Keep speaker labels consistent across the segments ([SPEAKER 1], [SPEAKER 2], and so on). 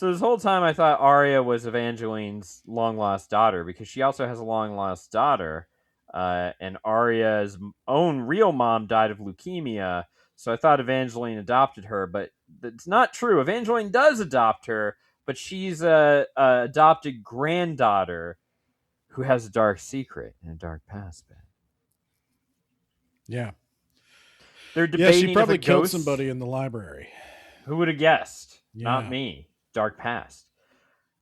[SPEAKER 1] So this whole time I thought Arya was Evangeline's long lost daughter because she also has a long lost daughter, and Arya's own real mom died of leukemia. So I thought Evangeline adopted her, but that's not true. Evangeline does adopt her, but she's a adopted granddaughter who has a dark secret and a dark past. Ben.
[SPEAKER 2] Yeah.
[SPEAKER 1] They're
[SPEAKER 2] Yeah, she
[SPEAKER 1] debating if a
[SPEAKER 2] probably killed
[SPEAKER 1] ghost.
[SPEAKER 2] somebody in the library.
[SPEAKER 1] Who would have guessed? Not
[SPEAKER 2] Yeah.
[SPEAKER 1] me. Dark past.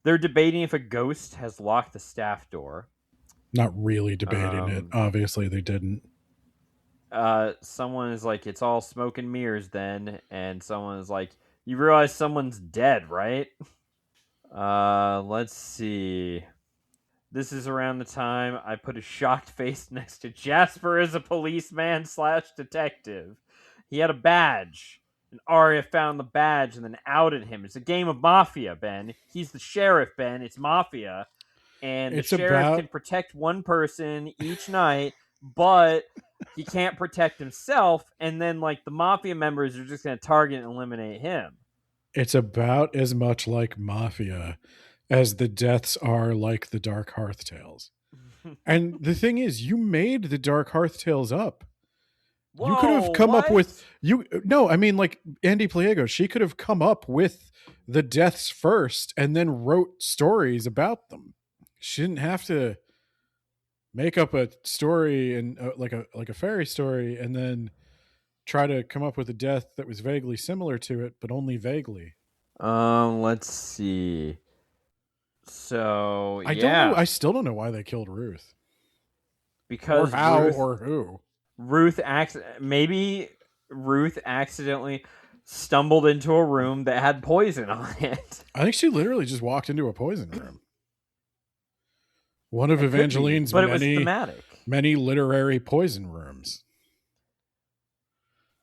[SPEAKER 1] They're debating if a ghost has locked the staff door.
[SPEAKER 2] Not really debating it.
[SPEAKER 1] Um,
[SPEAKER 2] Obviously, they didn't.
[SPEAKER 1] Someone is like, it's all smoke and mirrors then, and someone is like, you realize someone's dead, right? Let's see. This is around the time I put a shocked face next to Jasper as a policeman / detective. He had a badge. And Arya found the badge and then outed him. It's a game of Mafia, Ben. He's the sheriff, Ben. It's Mafia. And the
[SPEAKER 2] It's
[SPEAKER 1] sheriff
[SPEAKER 2] about
[SPEAKER 1] can protect one person each night, but he can't protect himself. And then, like, the Mafia members are just going to target and eliminate him.
[SPEAKER 2] it's about as much like Mafia as the deaths are like the Dark Hearth Tales. And the thing is, you made the Dark Hearth Tales up. You could have
[SPEAKER 1] Whoa,
[SPEAKER 2] come up
[SPEAKER 1] what?
[SPEAKER 2] with no, I mean, like Ande Pliego, she could have come up with the deaths first and then wrote stories about them. She didn't have to make up a story and like a fairy story and then try to come up with a death that was vaguely similar to it, but only vaguely.
[SPEAKER 1] Let's see. So,
[SPEAKER 2] I don't know.
[SPEAKER 1] yeah.
[SPEAKER 2] I still don't know why they killed Ruth,
[SPEAKER 1] Because
[SPEAKER 2] or how,
[SPEAKER 1] Ruth
[SPEAKER 2] or who.
[SPEAKER 1] maybe Ruth accidentally stumbled into a room that had poison on it.
[SPEAKER 2] I think she literally just walked into a poison room. One of
[SPEAKER 1] It could be,
[SPEAKER 2] Evangeline's
[SPEAKER 1] but it was thematic.
[SPEAKER 2] many literary poison rooms.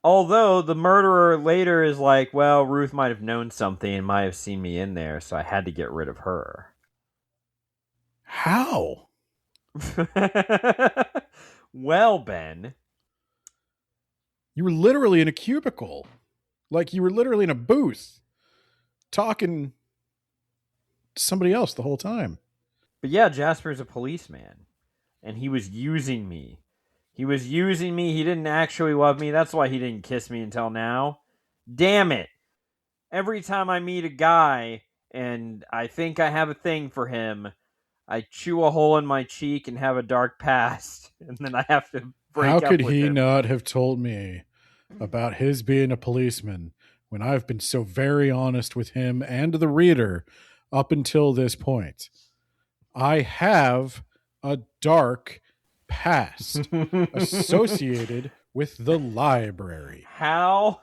[SPEAKER 1] Although the murderer later is like, well, Ruth might have known something and might have seen me in there, so I had to get rid of her.
[SPEAKER 2] How?
[SPEAKER 1] Well, Ben.
[SPEAKER 2] You were literally in a cubicle. Like you were literally in a booth talking to somebody else the whole time.
[SPEAKER 1] But yeah, Jasper's a policeman. And he was using me. He was using me. He didn't actually love me. That's why he didn't kiss me until now. Damn it. Every time I meet a guy and I think I have a thing for him, I chew a hole in my cheek and have a dark past. And then I have to break
[SPEAKER 2] How
[SPEAKER 1] up
[SPEAKER 2] could
[SPEAKER 1] with
[SPEAKER 2] he
[SPEAKER 1] him.
[SPEAKER 2] not have told me about his being a policeman when I've been so very honest with him and the reader up until this point? I have a dark past associated with the library.
[SPEAKER 1] How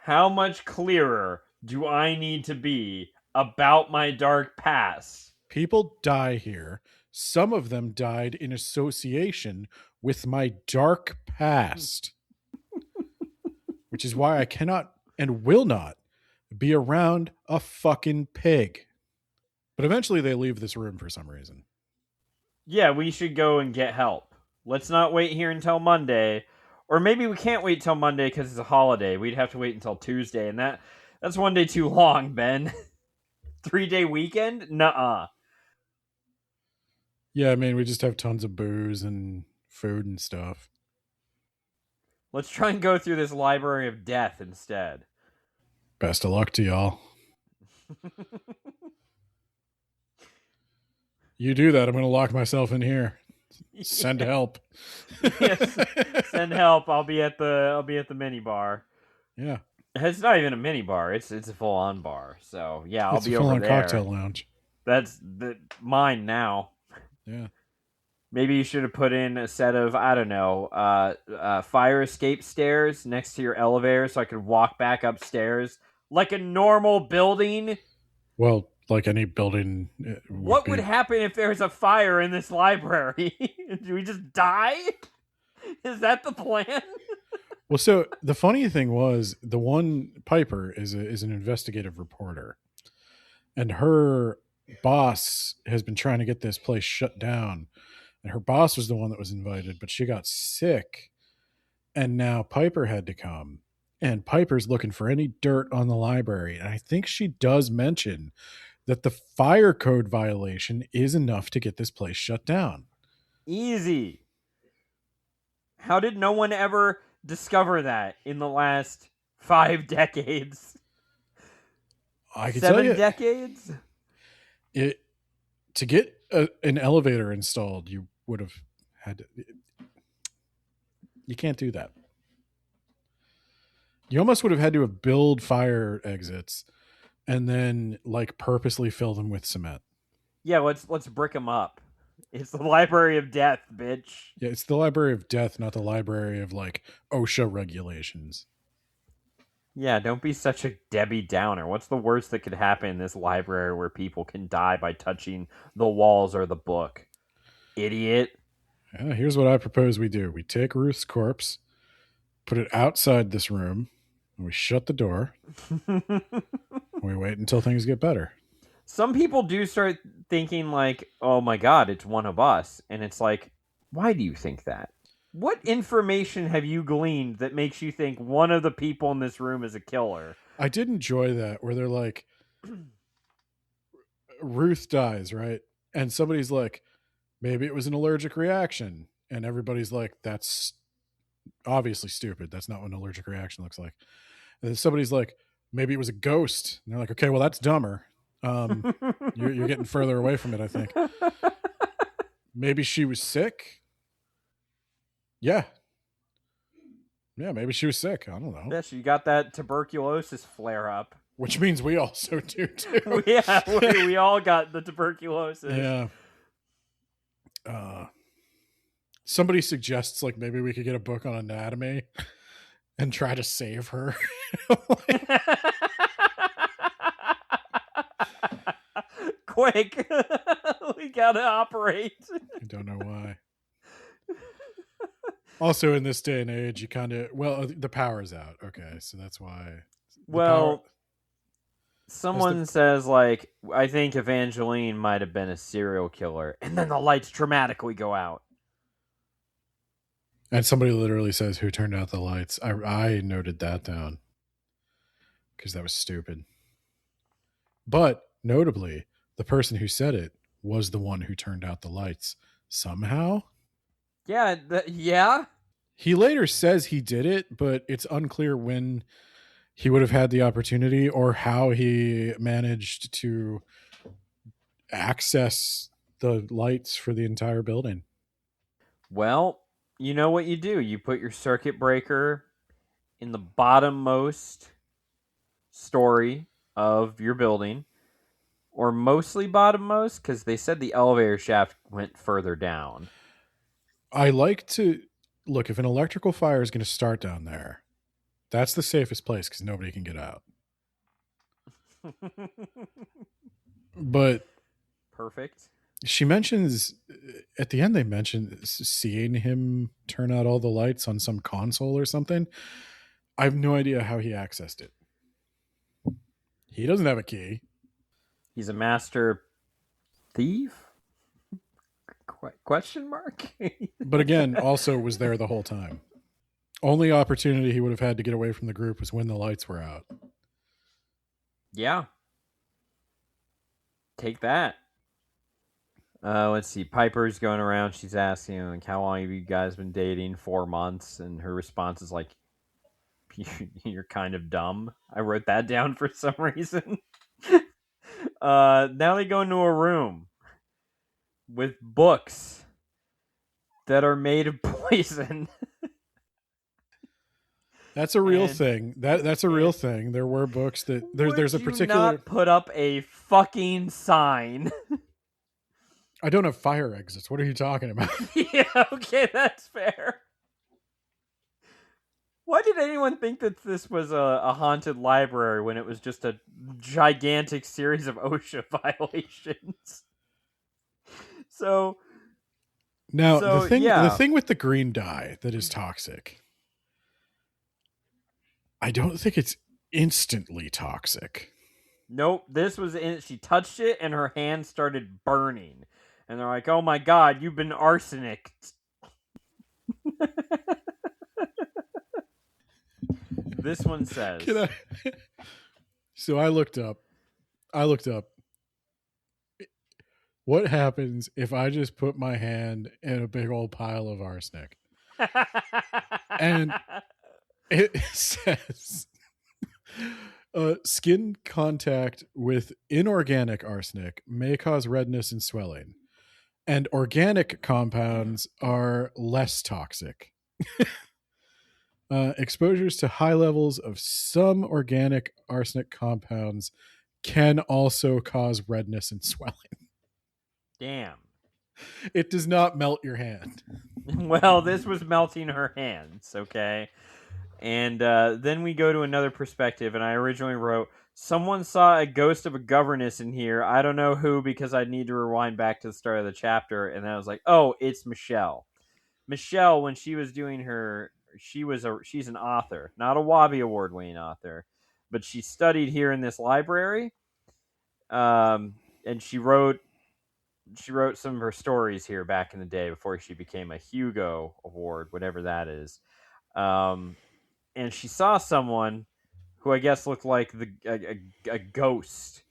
[SPEAKER 1] much clearer do I need to be about my dark past?
[SPEAKER 2] People die here. Some of them died in association with my dark past, which is why I cannot and will not be around a fucking pig. But eventually they leave this room for some reason.
[SPEAKER 1] Yeah, we should go and get help. Let's not wait here until Monday. Or maybe we can't wait till Monday because it's a holiday. We'd have to wait until Tuesday, and that's one day too long, Ben. 3-day weekend? Nuh-uh.
[SPEAKER 2] Yeah, I mean, we just have tons of booze and food and stuff.
[SPEAKER 1] Let's try and go through this library of death instead.
[SPEAKER 2] Best of luck to y'all. You do that, I'm going to lock myself in here. Send help.
[SPEAKER 1] Yes, send help. I'll be at the mini bar.
[SPEAKER 2] Yeah.
[SPEAKER 1] It's not even a mini bar. It's a full on bar. So yeah, I'll be over there.
[SPEAKER 2] It's a full-on cocktail lounge.
[SPEAKER 1] That's mine now.
[SPEAKER 2] Yeah.
[SPEAKER 1] Maybe you should have put in a set of, I don't know, fire escape stairs next to your elevator so I could walk back upstairs like a normal building.
[SPEAKER 2] Well, like any building.
[SPEAKER 1] What would happen if there's a fire in this library? Do we just die? Is that the plan?
[SPEAKER 2] Well, so the funny thing was, the one Piper is an investigative reporter, and her boss has been trying to get this place shut down, and her boss was the one that was invited, but she got sick, and now Piper had to come, and Piper's looking for any dirt on the library, and I think she does mention that the fire code violation is enough to get this place shut down.
[SPEAKER 1] Easy. How did no one ever discover that in the last 5 decades?
[SPEAKER 2] I can tell
[SPEAKER 1] 7
[SPEAKER 2] you,
[SPEAKER 1] decades?
[SPEAKER 2] it to get an elevator installed, you would have had to. You can't do that. You almost would have had to have build fire exits and then like purposely fill them with cement.
[SPEAKER 1] Yeah, let's brick them up. It's the Library of Death, bitch.
[SPEAKER 2] Yeah, it's the Library of Death, not the Library of like OSHA regulations.
[SPEAKER 1] Yeah, don't be such a Debbie Downer. What's the worst that could happen in this library where people can die by touching the walls or the book? Idiot.
[SPEAKER 2] Yeah, here's what I propose we do. We take Ruth's corpse, put it outside this room, and we shut the door. We wait until things get better.
[SPEAKER 1] Some people do start thinking like, oh my god, it's one of us. And it's like, why do you think that? What information have you gleaned that makes you think one of the people in this room is a killer?
[SPEAKER 2] I did enjoy that where they're like, Ruth dies, right? And somebody's like, maybe it was an allergic reaction. And everybody's like, that's obviously stupid. That's not what an allergic reaction looks like. And then somebody's like, maybe it was a ghost. And they're like, okay, well, that's dumber. You're getting further away from it, I think. Maybe she was sick. Yeah, maybe she was sick. I don't know.
[SPEAKER 1] Yeah, she got that tuberculosis flare up.
[SPEAKER 2] Which means we also do too.
[SPEAKER 1] Yeah, we all got the tuberculosis.
[SPEAKER 2] Yeah. Somebody suggests like maybe we could get a book on anatomy and try to save her.
[SPEAKER 1] Quick. We gotta operate.
[SPEAKER 2] I don't know why. Also, in this day and age, you kind of the power's out. Okay, so that's why.
[SPEAKER 1] Someone says like, I think Evangeline might have been a serial killer, and then the lights dramatically go out.
[SPEAKER 2] And somebody literally says, "Who turned out the lights?" I noted that down because that was stupid. But notably, the person who said it was the one who turned out the lights somehow.
[SPEAKER 1] Yeah, yeah.
[SPEAKER 2] He later says he did it, but it's unclear when he would have had the opportunity or how he managed to access the lights for the entire building.
[SPEAKER 1] Well, you know what you do. You put your circuit breaker in the bottommost story of your building, or mostly bottommost, because they said the elevator shaft went further down.
[SPEAKER 2] I like to look, if an electrical fire is going to start down there, that's the safest place because nobody can get out. But
[SPEAKER 1] perfect.
[SPEAKER 2] She mentions at the end, they mentioned seeing him turn out all the lights on some console or something. I have no idea how he accessed it. He doesn't have a key.
[SPEAKER 1] He's a master thief? Question mark?
[SPEAKER 2] But again, also was there the whole time. Only opportunity he would have had to get away from the group was when the lights were out.
[SPEAKER 1] Yeah. Take that. Let's see. Piper's going around. She's asking, like, how long have you guys been dating? 4 months. And her response is like, you're kind of dumb. I wrote that down for some reason. Now they go into a room with books that are made of poison.
[SPEAKER 2] That's a real thing. That's a real thing. There were books that there's a particular.
[SPEAKER 1] Not put up a fucking sign.
[SPEAKER 2] I don't have fire exits. What are you talking about?
[SPEAKER 1] Yeah, okay, that's fair. Why did anyone think that this was a haunted library when it was just a gigantic series of OSHA violations? So
[SPEAKER 2] now the thing with the green dye that is toxic, I don't think it's instantly toxic.
[SPEAKER 1] Nope, this was in. She touched it and her hand started burning, and they're like, "Oh my god, you've been arsenicked." This one says.
[SPEAKER 2] So I looked up what happens if I just put my hand in a big old pile of arsenic? And it says skin contact with inorganic arsenic may cause redness and swelling, and organic compounds are less toxic. Exposures to high levels of some organic arsenic compounds can also cause redness and swelling.
[SPEAKER 1] Damn.
[SPEAKER 2] It does not melt your hand.
[SPEAKER 1] Well, this was melting her hands, okay? And then we go to another perspective, and I originally wrote, someone saw a ghost of a governess in here. I don't know who, because I need to rewind back to the start of the chapter. And then I was like, oh, it's Michelle. Michelle, when she was doing her, she's an author, not a Wabi Award winning author, but she studied here in this library. And she wrote some of her stories here back in the day before she became a Hugo Award, whatever that is. And she saw someone who I guess looked like a ghost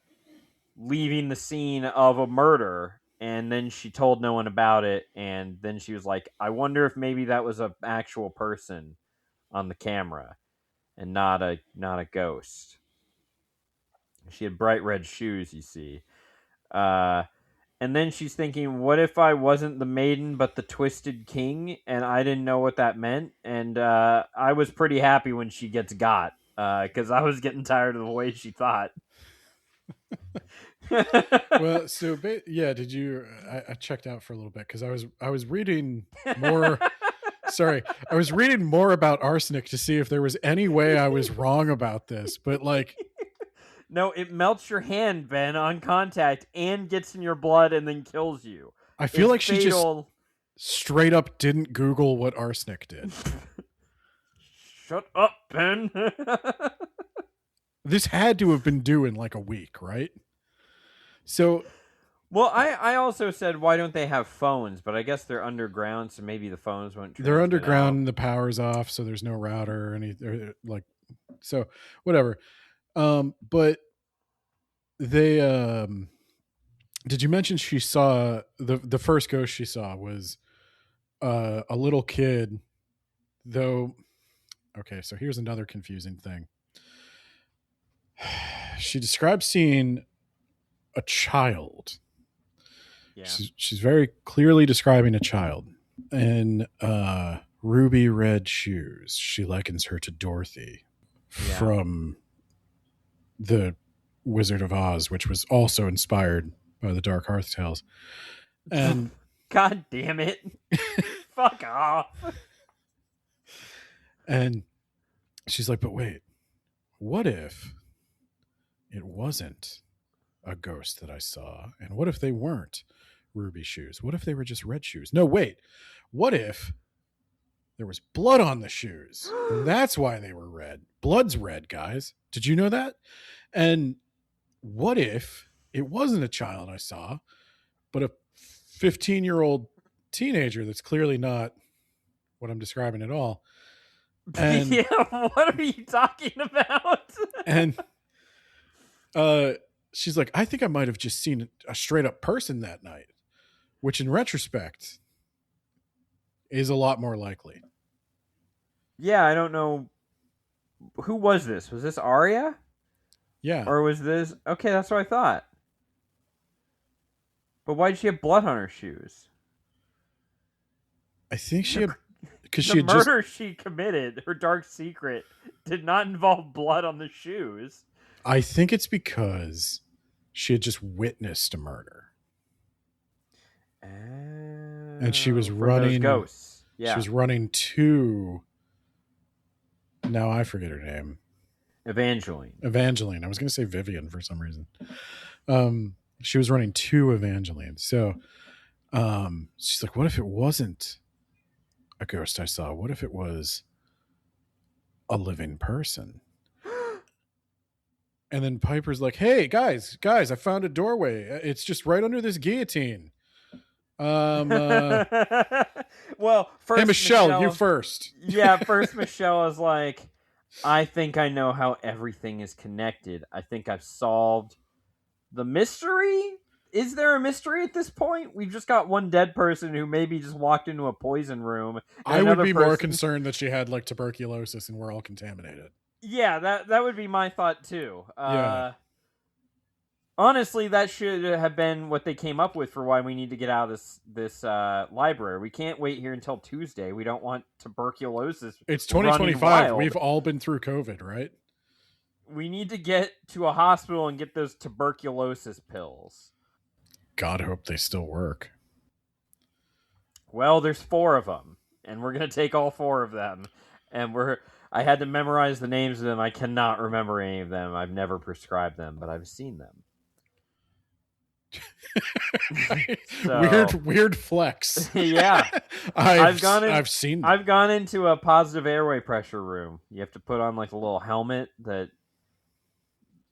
[SPEAKER 1] leaving the scene of a murder, and then she told no one about it, and then she was like, I wonder if maybe that was an actual person on the camera and not a ghost. She had bright red shoes, you see. And then she's thinking, what if I wasn't the maiden but the twisted king, and I didn't know what that meant? And I was pretty happy when she gets got, because I was getting tired of the way she thought.
[SPEAKER 2] Well, so yeah, did you? I checked out for a little bit because I was reading more. Sorry, I was reading more about arsenic to see if there was any way I was wrong about this, but like.
[SPEAKER 1] No, it melts your hand, Ben, on contact and gets in your blood and then kills you.
[SPEAKER 2] I feel like she just straight up didn't Google what arsenic did.
[SPEAKER 1] Shut up, Ben.
[SPEAKER 2] This had to have been due in like a week, right? So,
[SPEAKER 1] well, I also said, why don't they have phones? But I guess they're underground, so maybe the phones won't.
[SPEAKER 2] They're underground, the power's off, so there's no router or anything. Like, so whatever. But they did you mention she saw the first ghost she saw was a little kid, though. Okay, so here's another confusing thing. She describes seeing a child.
[SPEAKER 1] Yeah.
[SPEAKER 2] She's very clearly describing a child in ruby red shoes. She likens her to Dorothy from the Wizard of Oz, which was also inspired by the Dark Hearth Tales. And
[SPEAKER 1] God damn it. Fuck off.
[SPEAKER 2] And she's like, but wait, what if it wasn't a ghost that I saw? And what if they weren't ruby shoes? What if they were just red shoes? No, wait. What if there was blood on the shoes? And that's why they were red. Blood's red, guys. Did you know that? And what if it wasn't a child I saw, but a 15-year-old teenager that's clearly not what I'm describing at all? And
[SPEAKER 1] yeah, what are you talking about?
[SPEAKER 2] And she's like, I think I might have just seen a straight up person that night, which in retrospect is a lot more likely.
[SPEAKER 1] Yeah, I don't know. Who was this? Was this Arya?
[SPEAKER 2] Yeah.
[SPEAKER 1] Or was this... Okay, that's what I thought. But why did she have blood on her shoes?
[SPEAKER 2] I think she had...
[SPEAKER 1] Because the murder she committed, her dark secret, did not involve blood on the shoes.
[SPEAKER 2] I think it's because she had just witnessed a murder. And she was running...
[SPEAKER 1] ghosts. Yeah.
[SPEAKER 2] She was running to... Now I forget her name. Evangeline. I was going to say Vivian for some reason. She was running to Evangeline. So she's like, what if it wasn't a ghost I saw? What if it was a living person? And then Piper's like, hey, guys, I found a doorway. It's just right under this guillotine.
[SPEAKER 1] Well, first,
[SPEAKER 2] hey, Michelle, you first.
[SPEAKER 1] Yeah, first Michelle is like, I think I know how everything is connected. I think I've solved the mystery. Is there a mystery at this point? We've just got one dead person who maybe just walked into a poison room, and
[SPEAKER 2] I would
[SPEAKER 1] another
[SPEAKER 2] be more
[SPEAKER 1] person.
[SPEAKER 2] concerned that she had like tuberculosis and we're all contaminated.
[SPEAKER 1] Yeah, that would be my thought too.
[SPEAKER 2] Yeah.
[SPEAKER 1] Honestly, that should have been what they came up with for why we need to get out of this library. We can't wait here until Tuesday. We don't want tuberculosis.
[SPEAKER 2] It's
[SPEAKER 1] Running
[SPEAKER 2] 2025.
[SPEAKER 1] wild.
[SPEAKER 2] We've all been through COVID, right?
[SPEAKER 1] We need to get to a hospital and get those tuberculosis pills.
[SPEAKER 2] God, hope they still work.
[SPEAKER 1] Well, there's 4 of them, and we're gonna take all 4 of them. And I had to memorize the names of them. I cannot remember any of them. I've never prescribed them, but I've seen them.
[SPEAKER 2] So, weird flex.
[SPEAKER 1] Yeah,
[SPEAKER 2] I've seen them.
[SPEAKER 1] I've gone into a positive airway pressure room. You have to put on like a little helmet that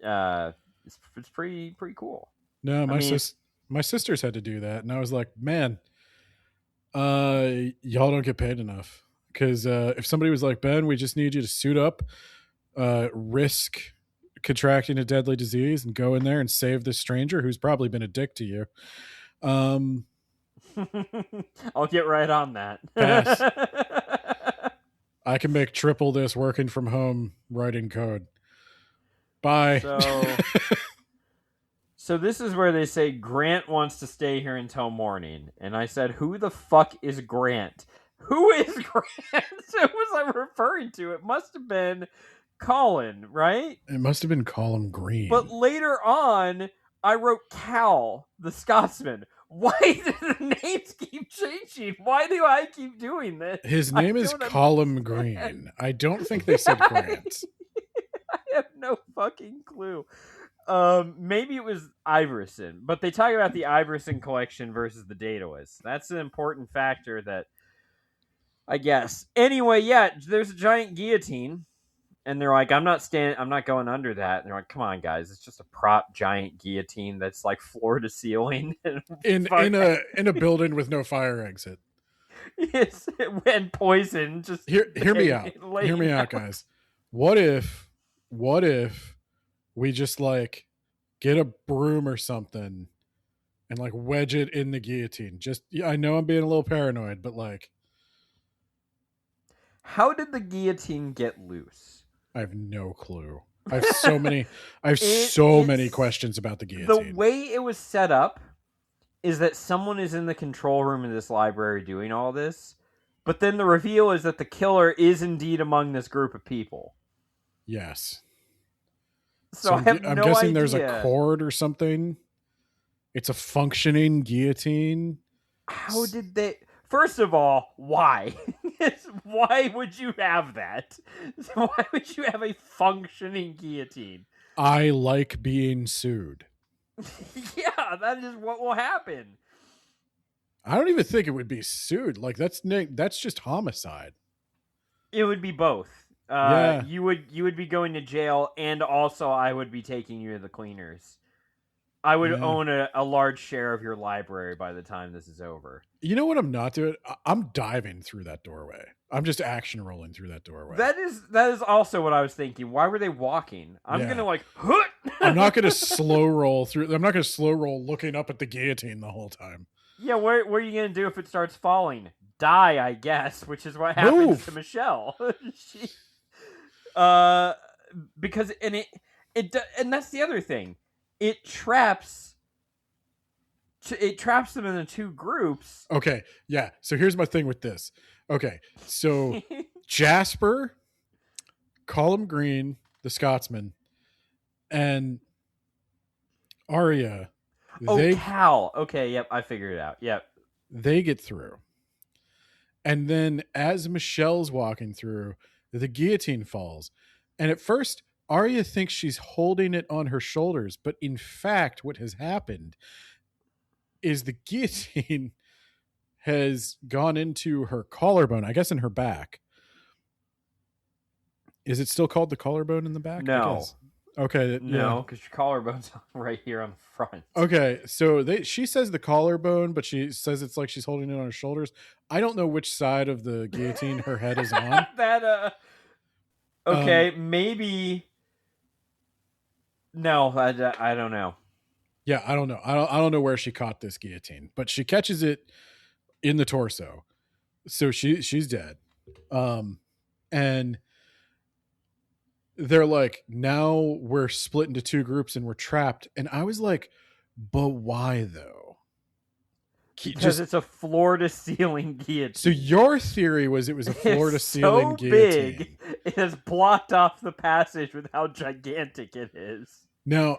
[SPEAKER 1] it's pretty cool.
[SPEAKER 2] No, my sisters had to do that, and I was like, man, y'all don't get paid enough. Because if somebody was like, Ben, we just need you to suit up, risk contracting a deadly disease, and go in there and save this stranger who's probably been a dick to you.
[SPEAKER 1] I'll get right on that.
[SPEAKER 2] Pass. I can make triple this working from home writing code. Bye.
[SPEAKER 1] So this is where they say Grant wants to stay here until morning. And I said, who the fuck is Grant? Who is Grant? What was I referring to? It must have been Colin, right?
[SPEAKER 2] It must have been Colin Green.
[SPEAKER 1] But later on, I wrote Cal, the Scotsman. Why do the names keep changing? Why do I keep doing this?
[SPEAKER 2] His name is Colin Green. I don't think they said Grant.
[SPEAKER 1] I have no fucking clue. Maybe it was Iverson, but they talk about the Iverson collection versus the Daedalus. That's an important factor that I guess. Anyway, yeah, there's a giant guillotine, and they're like, I'm not going under that. And they're like, come on, guys, it's just a prop giant guillotine that's like floor to ceiling
[SPEAKER 2] in a building with no fire exit.
[SPEAKER 1] Yes, and poison. Just
[SPEAKER 2] hear me out. Hear me out, guys. What if we just like get a broom or something and like wedge it in the guillotine? Just, I know I'm being a little paranoid, but like,
[SPEAKER 1] how did the guillotine get loose?
[SPEAKER 2] I have no clue. I have so many questions about the guillotine.
[SPEAKER 1] The way it was set up is that someone is in the control room of this library doing all this, but then the reveal is that the killer is indeed among this group of people.
[SPEAKER 2] Yes.
[SPEAKER 1] So I'm
[SPEAKER 2] guessing
[SPEAKER 1] idea.
[SPEAKER 2] There's a cord or something. It's a functioning guillotine.
[SPEAKER 1] How did they... First of all, why? Why would you have that? Why would you have a functioning guillotine?
[SPEAKER 2] I like being sued.
[SPEAKER 1] Yeah, that is what will happen.
[SPEAKER 2] I don't even think it would be sued. Like that's just homicide.
[SPEAKER 1] It would be both.
[SPEAKER 2] Yeah.
[SPEAKER 1] You would be going to jail, and also I would be taking you to the cleaners. I would own a large share of your library by the time this is over.
[SPEAKER 2] You know what I'm not doing? I'm diving through that doorway. I'm just action rolling through that doorway.
[SPEAKER 1] That is also what I was thinking. Why were they walking? I'm going to like...
[SPEAKER 2] I'm not going to slow roll through. I'm not going to slow roll looking up at the guillotine the whole time.
[SPEAKER 1] Yeah, what are you going to do if it starts falling? Die, I guess, which is what happens to Michelle. Because and that's the other thing. It traps them in the two groups.
[SPEAKER 2] Okay, yeah. So here's my thing with this. Okay, so Jasper, Colin Green, the Scotsman, and Arya.
[SPEAKER 1] Cal. Okay, yep, I figured it out. Yep.
[SPEAKER 2] They get through. And then as Michelle's walking through, the guillotine falls. And at first, Arya thinks she's holding it on her shoulders, but in fact, what has happened is the guillotine has gone into her collarbone, I guess in her back. Is it still called the collarbone in the back?
[SPEAKER 1] No.
[SPEAKER 2] Okay.
[SPEAKER 1] No, because your collarbone's right here on the front.
[SPEAKER 2] Okay, so she says the collarbone, but she says it's like she's holding it on her shoulders. I don't know which side of the guillotine her head is on.
[SPEAKER 1] Okay, maybe... No, I don't know.
[SPEAKER 2] Yeah, I don't know. I don't know where she caught this guillotine, but she catches it in the torso. So she's dead. Um and they're like, now we're split into two groups and we're trapped. And I was like, but why though?
[SPEAKER 1] Because
[SPEAKER 2] Just
[SPEAKER 1] it's a floor to ceiling
[SPEAKER 2] so
[SPEAKER 1] guillotine.
[SPEAKER 2] your theory was it was a floor to
[SPEAKER 1] It's
[SPEAKER 2] ceiling
[SPEAKER 1] so
[SPEAKER 2] guillotine.
[SPEAKER 1] big, it has blocked off the passage with how gigantic it is.
[SPEAKER 2] Now,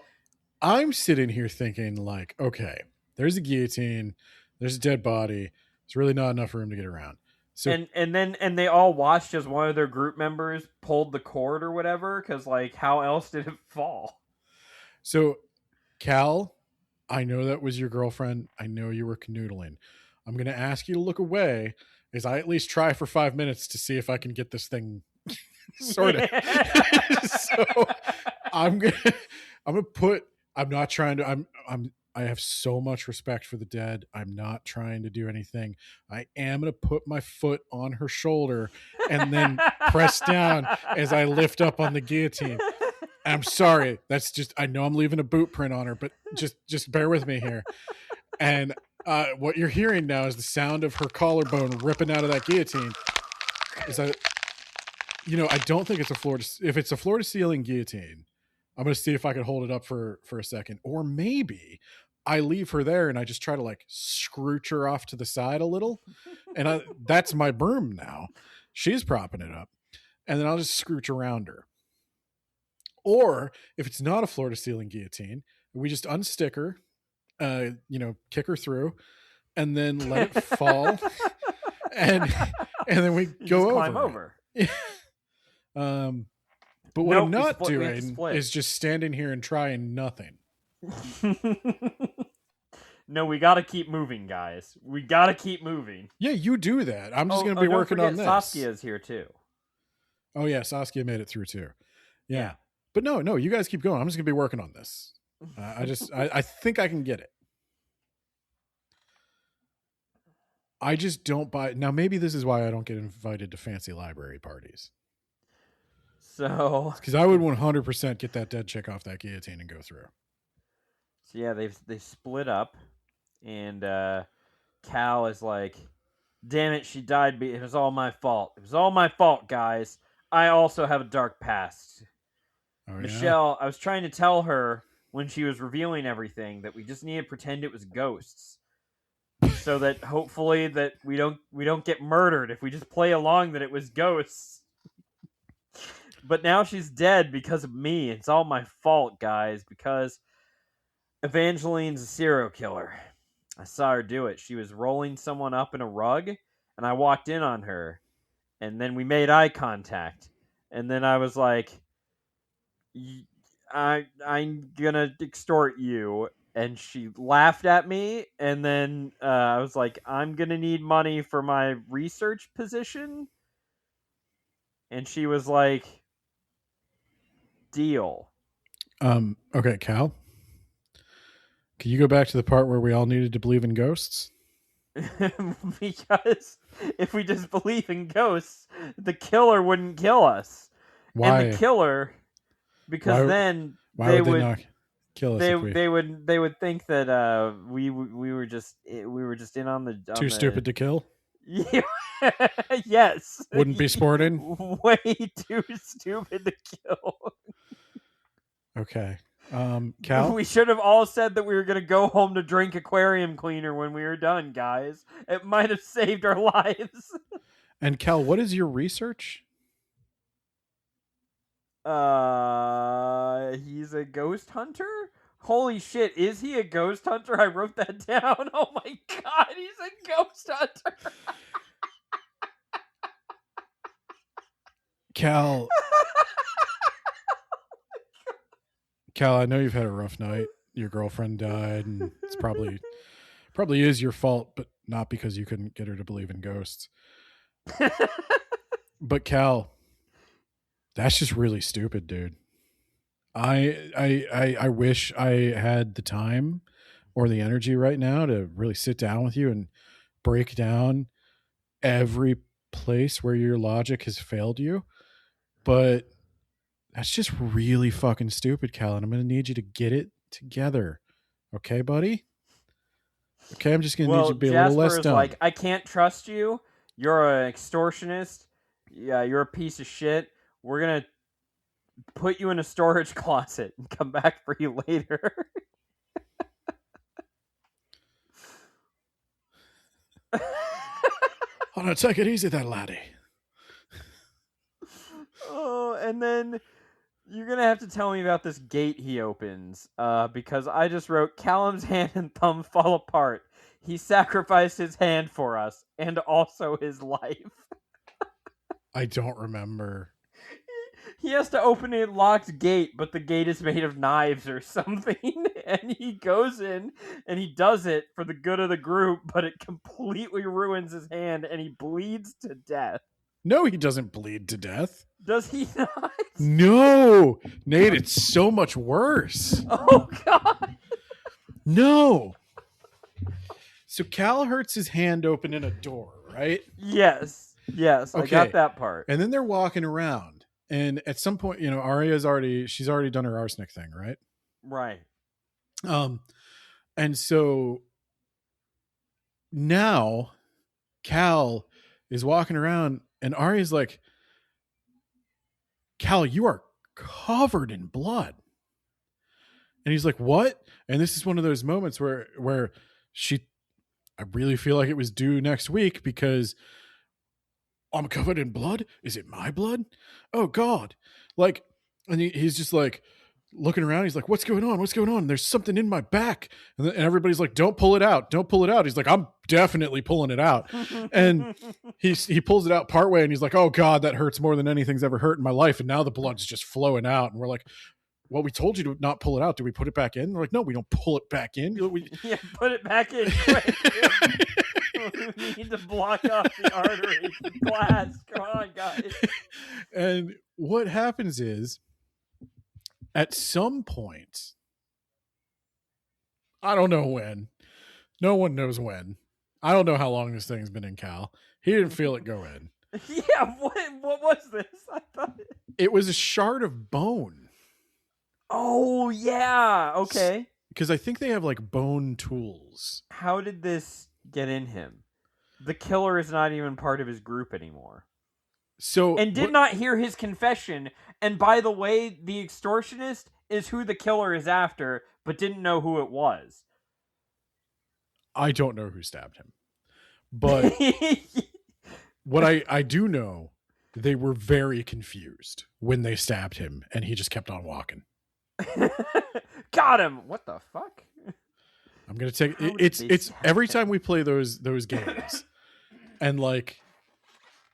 [SPEAKER 2] I'm sitting here thinking, like, okay, there's a guillotine, there's a dead body. There's really not enough room to get around. So,
[SPEAKER 1] And they all watched as one of their group members pulled the cord or whatever, because like how else did it fall?
[SPEAKER 2] so Cal, I know that was your girlfriend. I know you were canoodling. I'm going to ask you to look away as I at least try for 5 minutes to see if I can get this thing sorted. So I'm gonna I'm gonna put I'm not trying to I have so much respect for the dead. I'm not trying to do anything. I am gonna put my foot on her shoulder and then press down as I lift up on the guillotine. I'm sorry. That's just I know I'm leaving a boot print on her, but just bear with me here. And what you're hearing now is the sound of her collarbone ripping out of that guillotine. Is that I don't think it's a floor to if it's a floor to ceiling guillotine. I'm going to see if I can hold it up for a second, or maybe I leave her there and I just try to like scrooch her off to the side a little, and that's my broom now. She's propping it up, and then I'll just scrooch around her. Or if it's not a floor to ceiling guillotine, we just unstick her, kick her through, and then let it fall, and then we
[SPEAKER 1] You
[SPEAKER 2] go
[SPEAKER 1] just climb
[SPEAKER 2] over. But what
[SPEAKER 1] Nope,
[SPEAKER 2] I'm
[SPEAKER 1] we
[SPEAKER 2] not
[SPEAKER 1] split- we have to
[SPEAKER 2] doing
[SPEAKER 1] split.
[SPEAKER 2] is just standing here and trying nothing.
[SPEAKER 1] No, we gotta keep moving, guys. We gotta keep moving.
[SPEAKER 2] Yeah, you do that. I'm just going to be
[SPEAKER 1] don't
[SPEAKER 2] working on
[SPEAKER 1] forget
[SPEAKER 2] this.
[SPEAKER 1] Saskia's here too.
[SPEAKER 2] Oh yeah, Saskia made it through too. Yeah. But no, you guys keep going. I'm just going to be working on this. I think I can get it. I just don't buy. Now maybe this is why I don't get invited to fancy library parties.
[SPEAKER 1] So,
[SPEAKER 2] because I would 100% get that dead chick off that guillotine and go through.
[SPEAKER 1] So yeah, they split up, and Cal is like, "Damn it, she died. It was all my fault. It was all my fault, guys. I also have a dark past."
[SPEAKER 2] Oh,
[SPEAKER 1] Michelle, I was trying to tell her when she was revealing everything that we just need to pretend it was ghosts, so that hopefully that we don't get murdered if we just play along that it was ghosts. But now she's dead because of me. It's all my fault, guys, because Evangeline's a serial killer. I saw her do it. She was rolling someone up in a rug, and I walked in on her, and then we made eye contact, and then I was like, I'm gonna extort you. And she laughed at me, and then I was like, I'm gonna need money for my research position. And she was like, deal.
[SPEAKER 2] Okay, Cal. Can you go back to the part where we all needed to believe in ghosts?
[SPEAKER 1] Because if we just believe in ghosts, the killer wouldn't kill us.
[SPEAKER 2] Why?
[SPEAKER 1] And the killer, because then
[SPEAKER 2] they would not kill us.
[SPEAKER 1] They would think that we were just in on the
[SPEAKER 2] too stupid to kill.
[SPEAKER 1] Yeah. Yes.
[SPEAKER 2] Wouldn't be sporting.
[SPEAKER 1] Way too stupid to kill.
[SPEAKER 2] Okay. Cal?
[SPEAKER 1] We should have all said that we were going to go home to drink aquarium cleaner when we were done, guys. It might have saved our lives.
[SPEAKER 2] And Cal, what is your research?
[SPEAKER 1] He's a ghost hunter? Holy shit, is he a ghost hunter? I wrote that down. Oh my god, he's a ghost hunter.
[SPEAKER 2] Cal, I know you've had a rough night. Your girlfriend died, and it's probably is your fault, but not because you couldn't get her to believe in ghosts. But Cal, that's just really stupid, dude. I wish I had the time or the energy right now to really sit down with you and break down every place where your logic has failed you. But that's just really fucking stupid, Cal, and I'm going to need you to get it together. Okay, buddy? Okay, I'm just going to need you
[SPEAKER 1] Well,
[SPEAKER 2] to be a little less
[SPEAKER 1] Jasper is
[SPEAKER 2] dumb.
[SPEAKER 1] like, I can't trust you. You're an extortionist. Yeah, you're a piece of shit. We're gonna put you in a storage closet and come back for you later.
[SPEAKER 2] Oh, no, take it easy there, laddie.
[SPEAKER 1] Oh, and then you're gonna have to tell me about this gate he opens, because I just wrote Callum's hand and thumb fall apart. He sacrificed his hand for us, and also his life.
[SPEAKER 2] I don't remember.
[SPEAKER 1] He has to open a locked gate, but the gate is made of knives or something, and he goes in and he does it for the good of the group, but it completely ruins his hand and he bleeds to death.
[SPEAKER 2] No, he doesn't bleed to death.
[SPEAKER 1] Does he not?
[SPEAKER 2] No, Nate, it's so much worse.
[SPEAKER 1] Oh, God.
[SPEAKER 2] No. So Cal hurts his hand open in a door, right?
[SPEAKER 1] Yes. Yes, I got that part.
[SPEAKER 2] And then they're walking around. And at some point, you know, she's already done her arsenic thing, right?
[SPEAKER 1] Right.
[SPEAKER 2] And so now Cal is walking around and Arya's like, Cal, you are covered in blood. And he's like, what? And this is one of those moments where I really feel like it was due next week because I'm covered in blood. Is it my blood? Oh God. Like, and he's just like looking around. He's like, what's going on? What's going on? There's something in my back. And everybody's like, don't pull it out. Don't pull it out. He's like, I'm definitely pulling it out. And he pulls it out partway and he's like, oh God, that hurts more than anything's ever hurt in my life. And now the blood's just flowing out. And we're like, well, we told you to not pull it out. Do we put it back in? They're like, no, we don't pull it back in.
[SPEAKER 1] Yeah, put it back in quick. We need to block off the artery. The glass. Come on, guys.
[SPEAKER 2] And what happens is, at some point, I don't know when. No one knows when. I don't know how long this thing's been in Cal. He didn't feel it go in.
[SPEAKER 1] Yeah, what was this? I thought
[SPEAKER 2] it was a shard of bone.
[SPEAKER 1] Oh, yeah. Okay.
[SPEAKER 2] Because I think they have like bone tools.
[SPEAKER 1] How did this get in him? The killer is not even part of his group anymore. And did not hear his confession. And by the way, the extortionist is who the killer is after, but didn't know who it was.
[SPEAKER 2] I don't know who stabbed him. But what I do know, they were very confused when they stabbed him, and he just kept on walking.
[SPEAKER 1] Got him. What the fuck?
[SPEAKER 2] I'm gonna take it's every time we play those games, and like,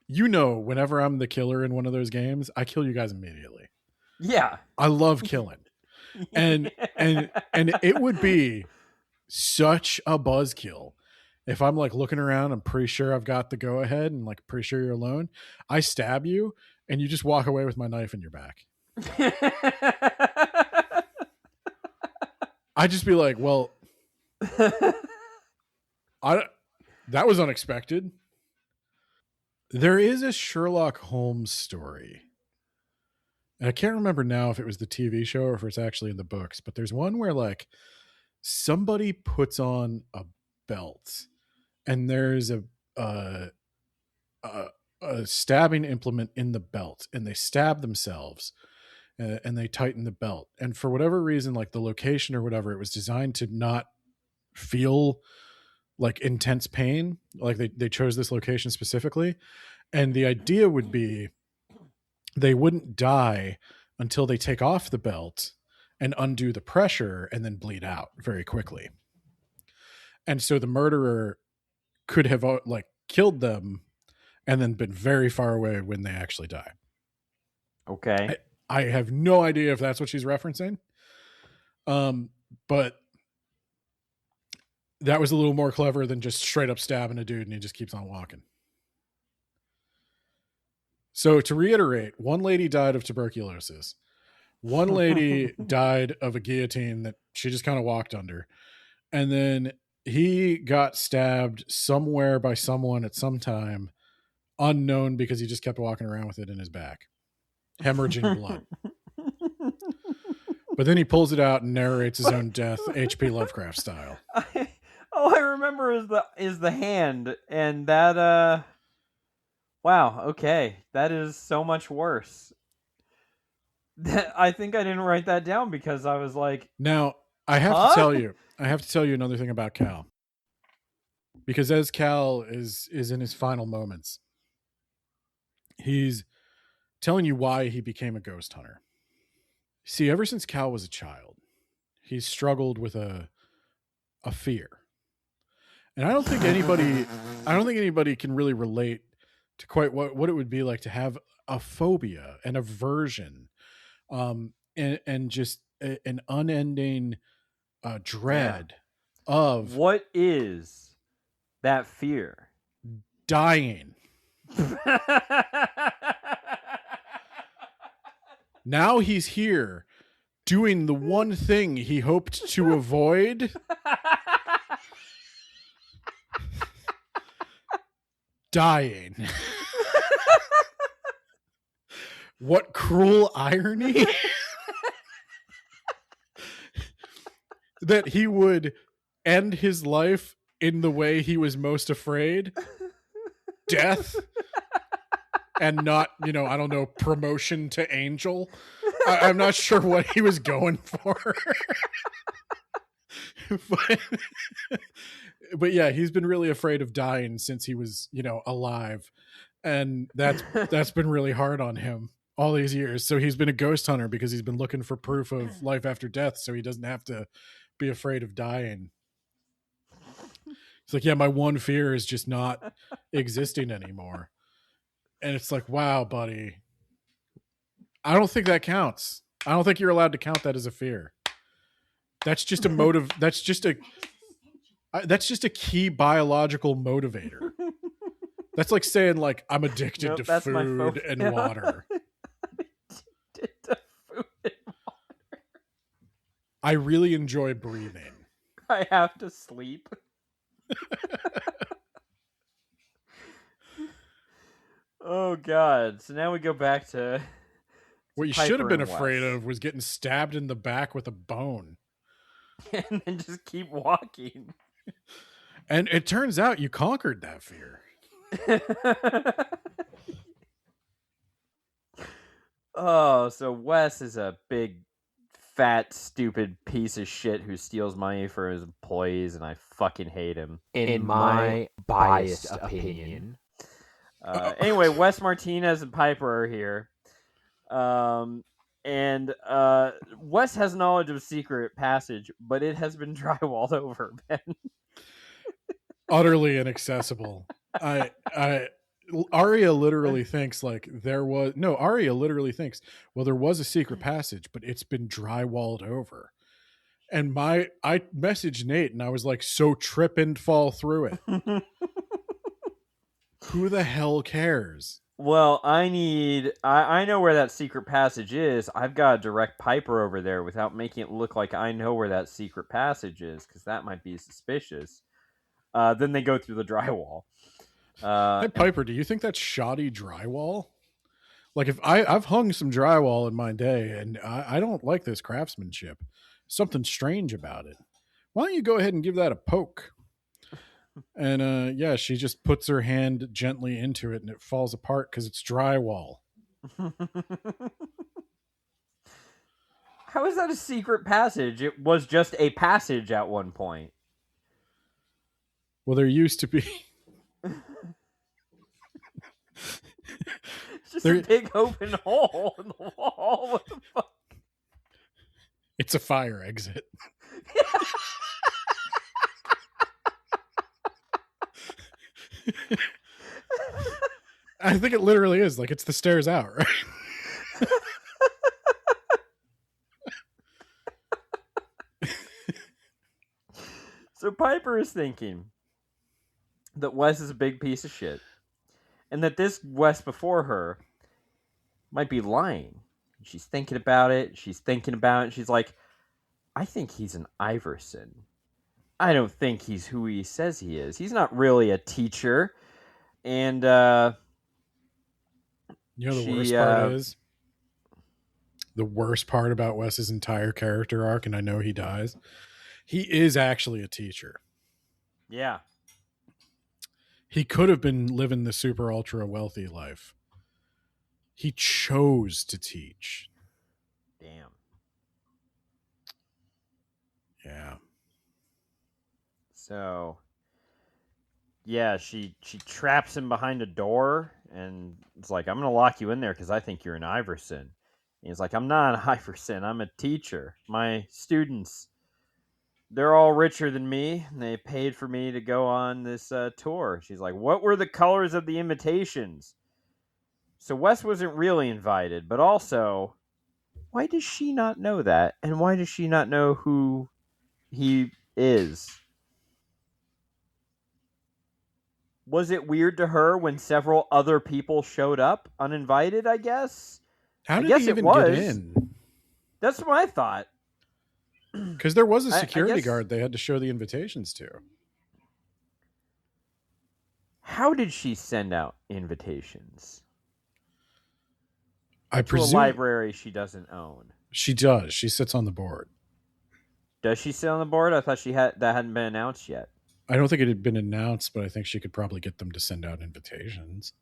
[SPEAKER 2] you know, whenever I'm the killer in one of those games, I kill you guys immediately.
[SPEAKER 1] Yeah,
[SPEAKER 2] I love killing, and it would be such a buzzkill if I'm like looking around, I'm pretty sure I've got the go ahead, and like pretty sure you're alone. I stab you, and you just walk away with my knife in your back. I'd just be like, well, that was unexpected. There is a Sherlock Holmes story. And I can't remember now if it was the TV show or if it's actually in the books, but there's one where like somebody puts on a belt and there's a stabbing implement in the belt and they stab themselves. And they tighten the belt, and for whatever reason, like the location or whatever, it was designed to not feel like intense pain. Like they chose this location specifically, and the idea would be they wouldn't die until they take off the belt and undo the pressure and then bleed out very quickly. And so the murderer could have like killed them and then been very far away when they actually die.
[SPEAKER 1] Okay.
[SPEAKER 2] I have no idea if that's what she's referencing. But that was a little more clever than just straight up stabbing a dude and he just keeps on walking. So to reiterate, one lady died of tuberculosis. One lady died of a guillotine that she just kind of walked under. And then he got stabbed somewhere by someone at some time, unknown, because he just kept walking around with it in his back, hemorrhaging blood. But then he pulls it out and narrates his
[SPEAKER 1] But-
[SPEAKER 2] own death, H.P. Lovecraft style.
[SPEAKER 1] All I remember is the hand, and that wow, okay, that is so much worse. I think I didn't write that down because I was like,
[SPEAKER 2] Now, I have
[SPEAKER 1] huh?
[SPEAKER 2] to tell you another thing about Cal. Because as Cal is in his final moments, he's telling you why he became a ghost hunter. See, ever since Cal was a child, he's struggled with a fear. And I don't think anybody can really relate to quite what it would be like to have a phobia, an aversion, and just an unending dread of
[SPEAKER 1] What is that fear?
[SPEAKER 2] dying. Now he's here doing the one thing he hoped to avoid. Dying. What cruel irony that he would end his life in the way he was most afraid, death, and not, I don't know, promotion to angel. I'm not sure what he was going for. but yeah, he's been really afraid of dying since he was, alive. And that's been really hard on him all these years. So he's been a ghost hunter because he's been looking for proof of life after death so he doesn't have to be afraid of dying. It's like, yeah, my one fear is just not existing anymore. And it's like, wow, buddy. I don't think that counts. I don't think you're allowed to count that as a fear. That's just a motive. That's just a key biological motivator. That's like saying, like, I'm addicted to food and water.
[SPEAKER 1] Addicted to food and water.
[SPEAKER 2] I really enjoy breathing.
[SPEAKER 1] I have to sleep. Oh God! So now we go back to
[SPEAKER 2] what you should have been afraid of was getting stabbed in the back with a bone,
[SPEAKER 1] and then just keep walking.
[SPEAKER 2] And it turns out you conquered that fear.
[SPEAKER 1] Oh, so Wes is a big, fat, stupid piece of shit who steals money for his employees, and I fucking hate him.
[SPEAKER 3] In my biased opinion.
[SPEAKER 1] Anyway, Wes Martinez and Piper are here. And Wes has knowledge of secret passage, but it has been drywalled over, Ben.
[SPEAKER 2] Utterly inaccessible. Arya literally thinks Arya literally thinks, well, there was a secret passage, but it's been drywalled over. And I messaged Nate and I was like, so trip and fall through it. Who the hell cares?
[SPEAKER 1] Well, I know where that secret passage is. I've got to direct Piper over there without making it look like I know where that secret passage is, because that might be suspicious. Then they go through the drywall.
[SPEAKER 2] Hey, Piper, do you think that's shoddy drywall? Like, if I've hung some drywall in my day, and I don't like this craftsmanship. Something strange about it. Why don't you go ahead and give that a poke? And yeah, she just puts her hand gently into it, and it falls apart because it's drywall.
[SPEAKER 1] How is that a secret passage? It was just a passage at one point.
[SPEAKER 2] Well, there used to be.
[SPEAKER 1] It's just a big open hole in the wall. What the fuck?
[SPEAKER 2] It's a fire exit. I think it literally is. Like, it's the stairs out, right?
[SPEAKER 1] So Piper is thinking that Wes is a big piece of shit, and that this Wes before her might be lying. She's thinking about it. She's like, I think he's an Iverson. I don't think he's who he says he is. He's not really a teacher. And
[SPEAKER 2] you know the worst part is the worst part about Wes's entire character arc, and I know he dies, he is actually a teacher.
[SPEAKER 1] Yeah.
[SPEAKER 2] He could have been living the super ultra wealthy life. He chose to teach.
[SPEAKER 1] Damn.
[SPEAKER 2] Yeah.
[SPEAKER 1] So, yeah, she traps him behind a door and it's like, I'm going to lock you in there because I think you're an Iverson. And he's like, I'm not an Iverson. I'm a teacher. My students, they're all richer than me. And they paid for me to go on this tour. She's like, what were the colors of the invitations? So Wes wasn't really invited, but also, why does she not know that? And why does she not know who he is? Was it weird to her when several other people showed up uninvited, I guess?
[SPEAKER 2] How did
[SPEAKER 1] guess
[SPEAKER 2] he
[SPEAKER 1] it
[SPEAKER 2] even
[SPEAKER 1] was.
[SPEAKER 2] get in?
[SPEAKER 1] That's what I thought.
[SPEAKER 2] Because there was a
[SPEAKER 1] I
[SPEAKER 2] security
[SPEAKER 1] guess-
[SPEAKER 2] guard they had to show the invitations to.
[SPEAKER 1] How did she send out invitations?
[SPEAKER 2] I
[SPEAKER 1] To a
[SPEAKER 2] presume
[SPEAKER 1] library she doesn't own.
[SPEAKER 2] she does. She sits on the board.
[SPEAKER 1] Does she sit on the board? I thought that hadn't been announced yet.
[SPEAKER 2] I don't think it had been announced, but I think she could probably get them to send out invitations.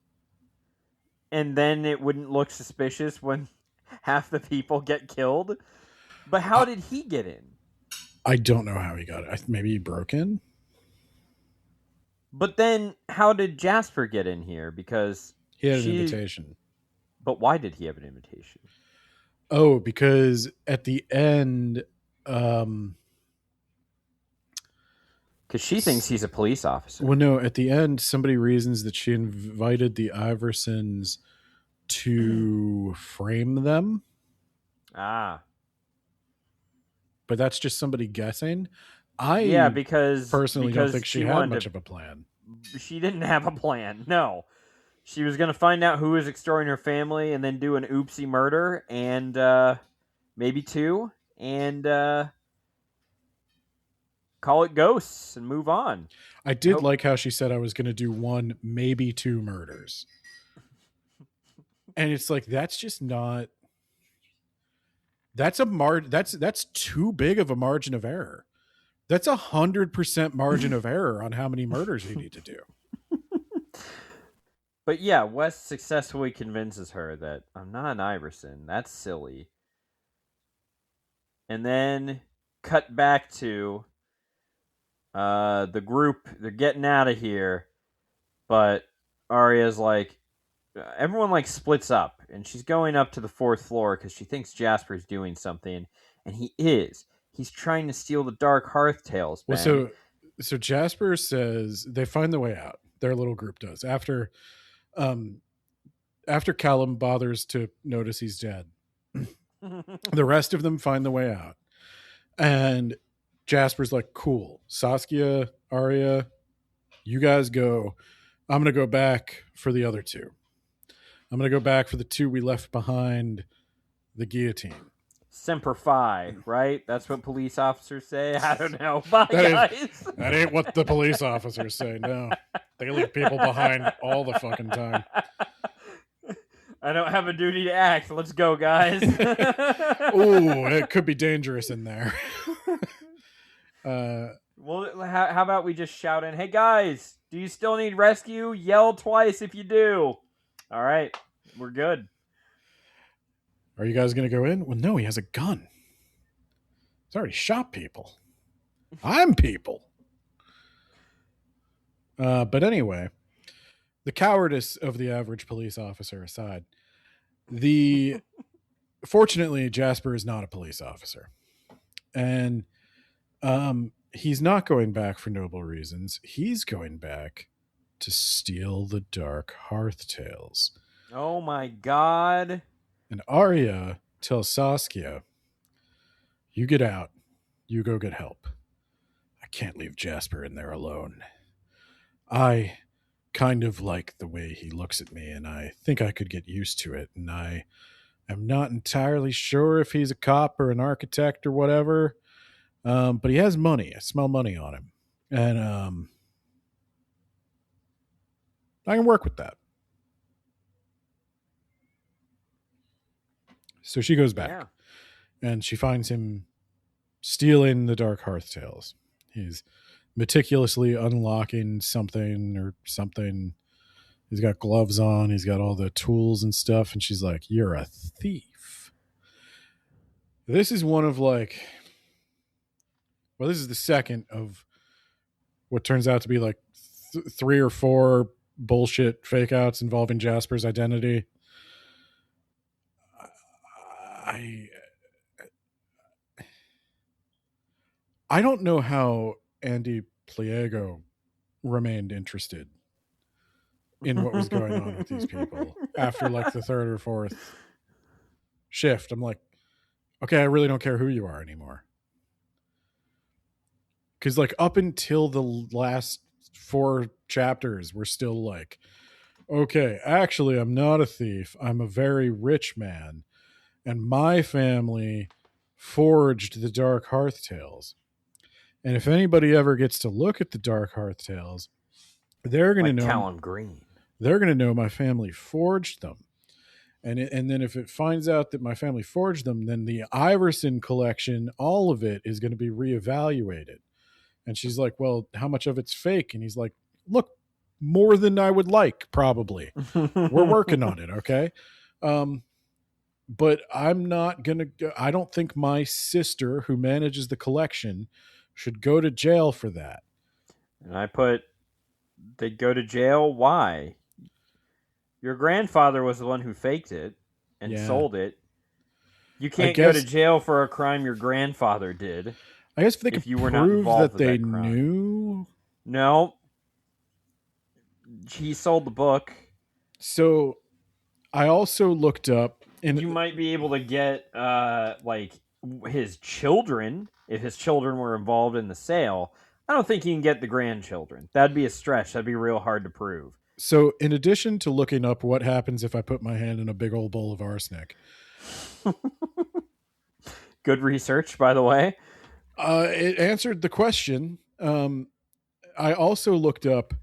[SPEAKER 1] And then it wouldn't look suspicious when half the people get killed. But how did he get in?
[SPEAKER 2] I don't know how he got it. Maybe he broke in?
[SPEAKER 1] But then how did Jasper get in here? Because
[SPEAKER 2] He had an invitation.
[SPEAKER 1] But why did he have an invitation?
[SPEAKER 2] Oh, because at the end,
[SPEAKER 1] Because she thinks he's a police officer.
[SPEAKER 2] well, no, at the end, somebody reasons that she invited the Iversons to frame them,
[SPEAKER 1] Ah.
[SPEAKER 2] but that's just somebody guessing.
[SPEAKER 1] Because
[SPEAKER 2] personally don't think she had
[SPEAKER 1] wanted
[SPEAKER 2] much of a plan.
[SPEAKER 1] She didn't have a plan. No. She was going to find out who was extorting her family and then do an oopsie murder and maybe two and call it ghosts and move on.
[SPEAKER 2] I did like how she said I was going to do one, maybe two murders. And it's like, that's just not, that's too big of a margin of error. That's 100% margin of error on how many murders you need to do.
[SPEAKER 1] But yeah, Wes successfully convinces her that I'm not an Iverson. That's silly. And then cut back to the group. They're getting out of here. But Arya's like, everyone like splits up. And she's going up to the 4th floor because she thinks Jasper's doing something. And he is. He's trying to steal the Dark Hearth Tales.
[SPEAKER 2] Well, so Jasper says they find the way out. Their little group does. After Callum bothers to notice he's dead, the rest of them find the way out. And Jasper's like, cool. Saskia, Arya, you guys go. I'm going to go back for the other two. I'm going to go back for the two we left behind the guillotine.
[SPEAKER 1] Semper Fi, right? That's what police officers say. I don't know. Bye, guys.
[SPEAKER 2] That ain't what the police officers say. No, they leave people behind all the fucking time.
[SPEAKER 1] I don't have a duty to act. Let's go, guys.
[SPEAKER 2] Ooh, it could be dangerous in there.
[SPEAKER 1] Well, how about we just shout in, hey, guys, do you still need rescue? Yell twice if you do. All right, we're good.
[SPEAKER 2] Are you guys going to go in? Well, no, he has a gun. He's already shot people. I'm people. But anyway, the cowardice of the average police officer aside, fortunately, Jasper is not a police officer. And he's not going back for noble reasons. He's going back to steal the Dark Hearth Tales.
[SPEAKER 1] Oh my God.
[SPEAKER 2] And Arya tells Saskia, you get out. You go get help. I can't leave Jasper in there alone. I kind of like the way he looks at me, and I think I could get used to it. And I am not entirely sure if he's a cop or an architect or whatever, but he has money. I smell money on him. And I can work with that. So she goes back
[SPEAKER 1] Yeah.
[SPEAKER 2] and she finds him stealing the Dark Hearth Tales. He's meticulously unlocking something or something. He's got gloves on. He's got all the tools and stuff. And she's like, "You're a thief." This is one of like, well, this is the second of what turns out to be like 3 or 4 bullshit fake outs involving Jasper's identity. I don't know how Andy Pliego remained interested in what was going on with these people after like the 3rd or 4th shift. I'm like, okay, I really don't care who you are anymore. Because like up until the last 4 chapters, we're still like, okay, actually, I'm not a thief. I'm a very rich man. And my family forged the Dark Hearth Tales. And if anybody ever gets to look at the Dark Hearth Tales, they're going to know
[SPEAKER 1] Callum Green.
[SPEAKER 2] They're going to know my family forged them. And then if it finds out that my family forged them, then the Iverson collection, all of it is going to be reevaluated. And she's like, "Well, how much of it's fake?" And he's like, "Look, more than I would like, probably. We're working on it, okay? But I'm not going to, I don't think my sister, who manages the collection, should go to jail for that."
[SPEAKER 1] And I put, they'd go to jail? Why? Your grandfather was the one who faked it and sold it. You can't go to jail for a crime your grandfather did.
[SPEAKER 2] I guess if they could prove that they knew.
[SPEAKER 1] No. He sold the book.
[SPEAKER 2] So I also looked up.
[SPEAKER 1] And you might be able to get like his children, if his children were involved in the sale. I don't think you can get the grandchildren. That'd be a stretch. That'd be real hard to prove.
[SPEAKER 2] So in addition to looking up what happens if I put my hand in a big old bowl of arsenic.
[SPEAKER 1] Good research, by the way.
[SPEAKER 2] It answered the question. I also looked up,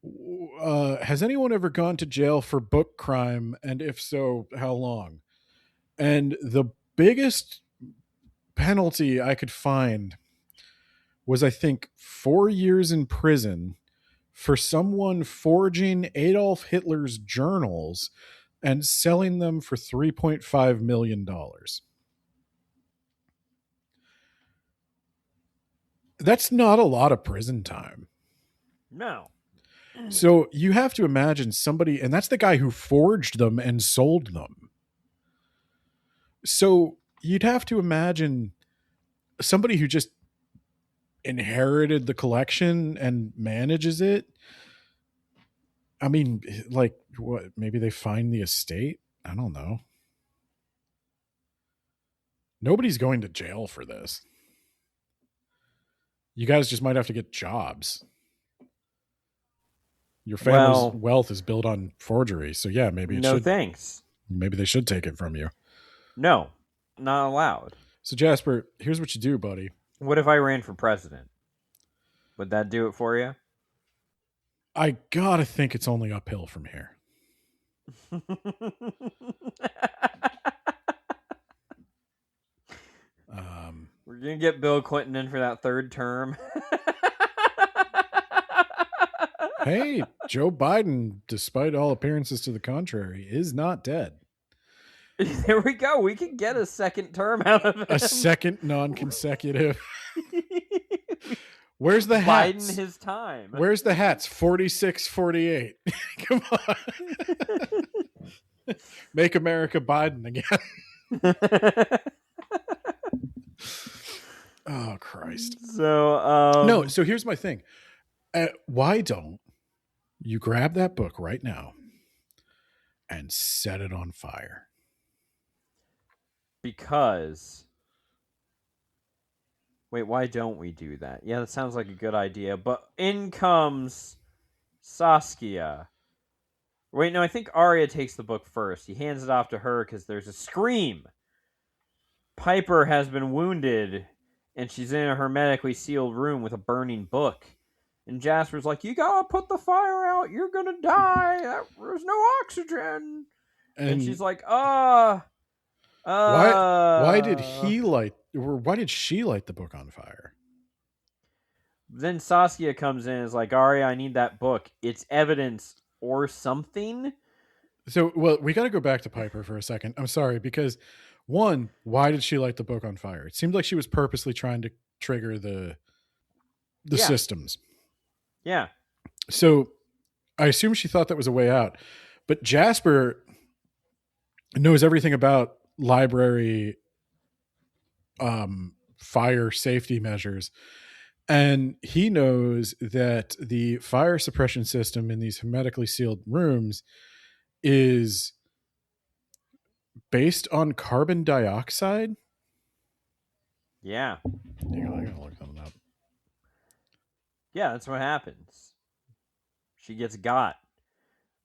[SPEAKER 2] has anyone ever gone to jail for book crime? And if so, how long? And the biggest penalty I could find was, I think, 4 years in prison for someone forging Adolf Hitler's journals and selling them for $3.5 million. That's not a lot of prison time.
[SPEAKER 1] No.
[SPEAKER 2] So you have to imagine somebody, and that's the guy who forged them and sold them. So you'd have to imagine somebody who just inherited the collection and manages it. I mean, like, what? Maybe they find the estate? I don't know. Nobody's going to jail for this. You guys just might have to get jobs. Your family's wealth is built on forgery, so yeah, maybe it should.
[SPEAKER 1] No thanks.
[SPEAKER 2] Maybe they should take it from you.
[SPEAKER 1] No, not allowed.
[SPEAKER 2] So Jasper, here's what you do, buddy.
[SPEAKER 1] What if I ran for president? Would that do it for you?
[SPEAKER 2] I gotta think it's only uphill from here.
[SPEAKER 1] We're gonna get Bill Clinton in for that 3rd term.
[SPEAKER 2] Hey, Joe Biden, despite all appearances to the contrary, is not dead.
[SPEAKER 1] There we go. We can get a 2nd term out of him.
[SPEAKER 2] A 2nd non-consecutive. Where's the hats?
[SPEAKER 1] Biden his time.
[SPEAKER 2] Where's the hats? 46, 48. Come on. Make America Biden again. Oh, Christ.
[SPEAKER 1] So,
[SPEAKER 2] no, so here's my thing. Why don't you grab that book right now and set it on fire?
[SPEAKER 1] Because... Wait, why don't we do that? Yeah, that sounds like a good idea. But in comes Saskia. Wait, no, I think Arya takes the book first. He hands it off to her because there's a scream. Piper has been wounded, and she's in a hermetically sealed room with a burning book. And Jasper's like, "You gotta put the fire out. You're gonna die. There's no oxygen." And she's like,
[SPEAKER 2] Why did he light, or why did she light the book on fire?
[SPEAKER 1] Then Saskia comes in and is like, Arya, I need that book. It's evidence or something.
[SPEAKER 2] So, well, we got to go back to Piper for a second. I'm sorry, because one, why did she light the book on fire? It seemed like she was purposely trying to trigger the
[SPEAKER 1] Yeah.
[SPEAKER 2] systems.
[SPEAKER 1] Yeah.
[SPEAKER 2] So I assume she thought that was a way out. But Jasper knows everything about library fire safety measures. And he knows that the fire suppression system in these hermetically sealed rooms is based on carbon dioxide.
[SPEAKER 1] Yeah.
[SPEAKER 2] Hang on, I gotta look something up.
[SPEAKER 1] Yeah, that's what happens. She gets got.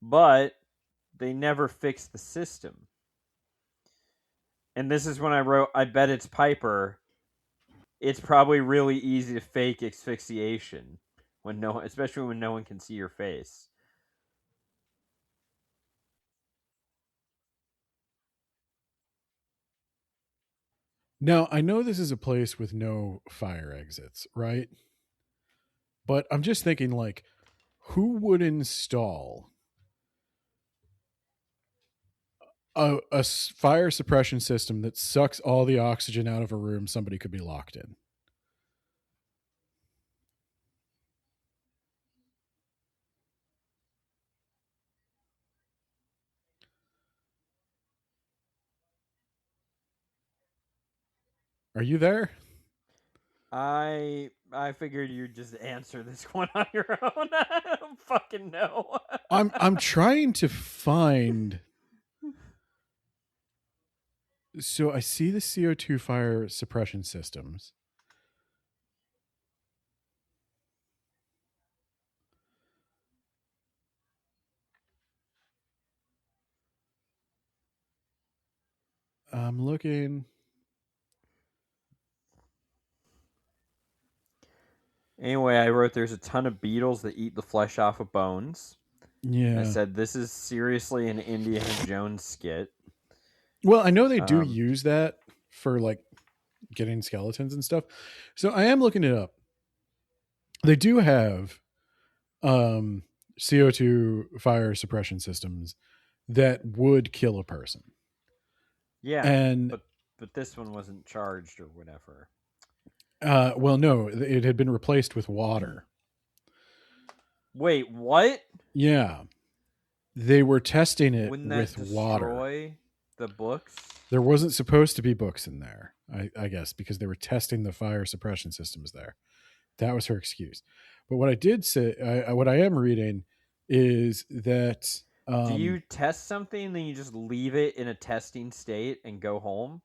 [SPEAKER 1] But they never fix the system. And this is when I wrote, I bet it's Piper. It's probably really easy to fake asphyxiation especially when no one can see your face.
[SPEAKER 2] Now, I know this is a place with no fire exits, right? But I'm just thinking, like, who would install a fire suppression system that sucks all the oxygen out of a room somebody could be locked in? Are you there?
[SPEAKER 1] I figured you'd just answer this one on your own. I don't fucking know.
[SPEAKER 2] I'm trying to find. So I see the CO2 fire suppression systems. I'm looking.
[SPEAKER 1] Anyway, I wrote there's a ton of beetles that eat the flesh off of bones.
[SPEAKER 2] Yeah.
[SPEAKER 1] I said this is seriously an Indiana Jones skit.
[SPEAKER 2] Well, I know they do use that for like getting skeletons and stuff. So I am looking it up. They do have CO2 fire suppression systems that would kill a person.
[SPEAKER 1] Yeah,
[SPEAKER 2] and
[SPEAKER 1] but this one wasn't charged or whatever.
[SPEAKER 2] Well, no, it had been replaced with water.
[SPEAKER 1] Wait, what?
[SPEAKER 2] Yeah, they were testing it
[SPEAKER 1] Wouldn't that
[SPEAKER 2] with water.
[SPEAKER 1] destroy the books?
[SPEAKER 2] There wasn't supposed to be books in there, I guess, because they were testing the fire suppression systems there. That was her excuse. But what I did say, what I am reading, is that
[SPEAKER 1] do you test something and then you just leave it in a testing state and go home?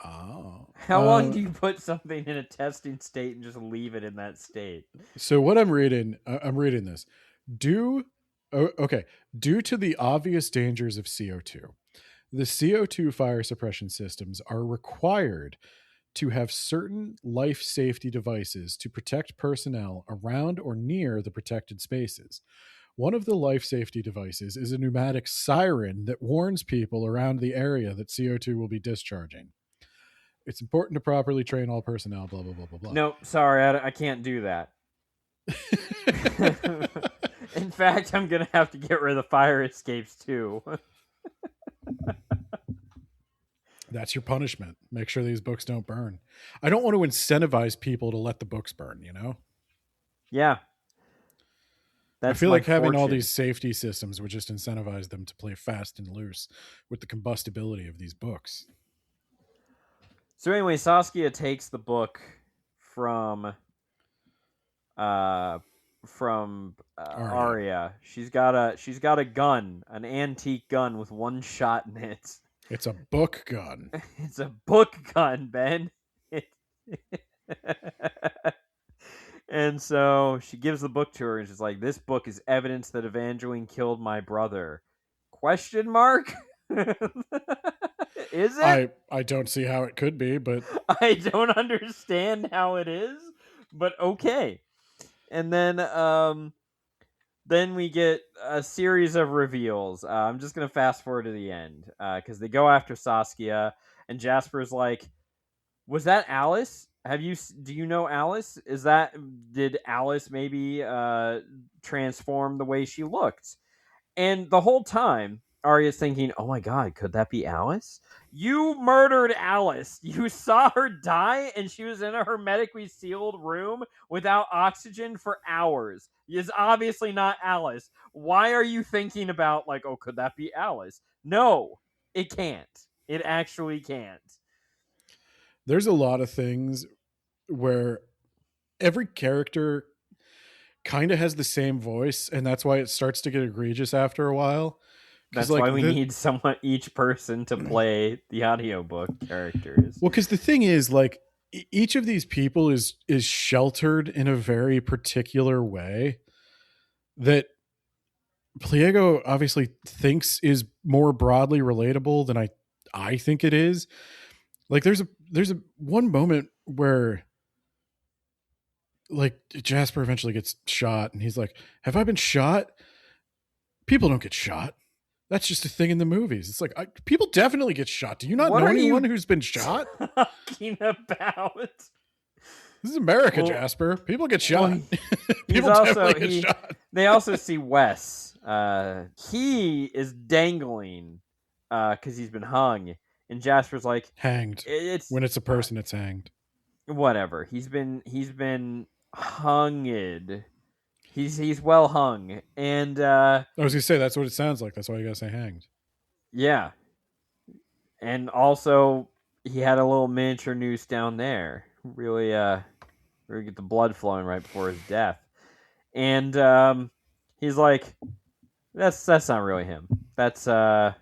[SPEAKER 2] Oh.
[SPEAKER 1] How long do you put something in a testing state and just leave it in that state?
[SPEAKER 2] So what I'm reading this. Due to the obvious dangers of CO2, the CO2 fire suppression systems are required to have certain life safety devices to protect personnel around or near the protected spaces. One of the life safety devices is a pneumatic siren that warns people around the area that CO2 will be discharging. It's important to properly train all personnel, blah, blah, blah, blah, blah.
[SPEAKER 1] No, sorry, I can't do that. In fact, I'm going to have to get rid of the fire escapes too.
[SPEAKER 2] That's your punishment. Make sure these books don't burn. I don't want to incentivize people to let the books burn, you know?
[SPEAKER 1] Yeah.
[SPEAKER 2] I feel like having all these safety systems would just incentivize them to play fast and loose with the combustibility of these books.
[SPEAKER 1] So anyway, Saskia takes the book from Arya. She's got a gun, an antique gun with one shot in it.
[SPEAKER 2] It's a book gun.
[SPEAKER 1] It's a book gun, Ben. And so she gives the book to her and she's like, this book is evidence that Evangeline killed my brother. Question mark? Is it?
[SPEAKER 2] I don't see how it could be, but
[SPEAKER 1] I don't understand how it is, but okay. And then then we get a series of reveals. I'm just gonna fast forward to the end because they go after Saskia, and Jasper's like, "Was that Alice? Do you know Alice? Did Alice maybe transform the way she looked?" And the whole time, Arya's thinking, "Oh my god, could that be Alice? You murdered Alice. You saw her die, and she was in a hermetically sealed room without oxygen for hours. It's obviously not Alice. Why are you thinking about, like, oh, could that be Alice? No, it can't. It actually can't."
[SPEAKER 2] There's a lot of things where every character kind of has the same voice, and that's why it starts to get egregious after a while.
[SPEAKER 1] That's why we need each person to play the audiobook characters.
[SPEAKER 2] Well, because the thing is, like, each of these people is sheltered in a very particular way that Pliego obviously thinks is more broadly relatable than I think it is. Like, there's a one moment where, like, Jasper eventually gets shot, and he's like, "Have I been shot? People don't get shot. That's just a thing in the movies." It's like, people definitely get shot. Do you not know anyone who's been shot?
[SPEAKER 1] Talking about?
[SPEAKER 2] This is America,
[SPEAKER 1] well,
[SPEAKER 2] Jasper. People get shot.
[SPEAKER 1] Well,
[SPEAKER 2] People definitely get shot.
[SPEAKER 1] They also see Wes. He is dangling because he's been hung, and Jasper's like,
[SPEAKER 2] hanged. When it's a person, it's hanged.
[SPEAKER 1] Whatever. He's been hunged. He's well hung, and
[SPEAKER 2] I was gonna say that's what it sounds like. That's why you gotta say hanged.
[SPEAKER 1] Yeah, and also he had a little miniature noose down there. Really get the blood flowing right before his death, and he's like, "That's not really him. That's like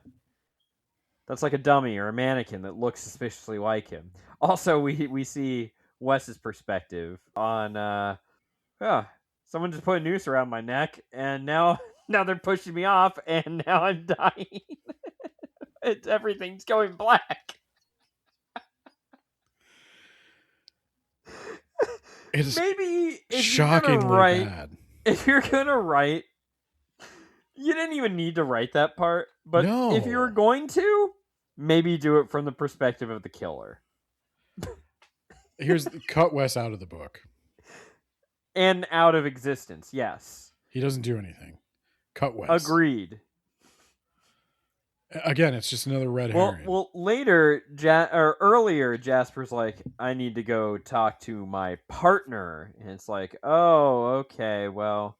[SPEAKER 1] a dummy or a mannequin that looks suspiciously like him." Also, we see Wes's perspective on someone just put a noose around my neck, and now they're pushing me off, and now I'm dying. Everything's going black.
[SPEAKER 2] It's
[SPEAKER 1] maybe if
[SPEAKER 2] shockingly bad.
[SPEAKER 1] If you're gonna write, you didn't even need to write that part. But if you were going to, maybe do it from the perspective of the killer.
[SPEAKER 2] Here's cut Wes out of the book.
[SPEAKER 1] And out of existence, yes.
[SPEAKER 2] He doesn't do anything. Cut Wes.
[SPEAKER 1] Agreed.
[SPEAKER 2] Again, it's just another red herring.
[SPEAKER 1] Well, later, earlier, Jasper's like, "I need to go talk to my partner," and it's like, "Oh, okay. Well,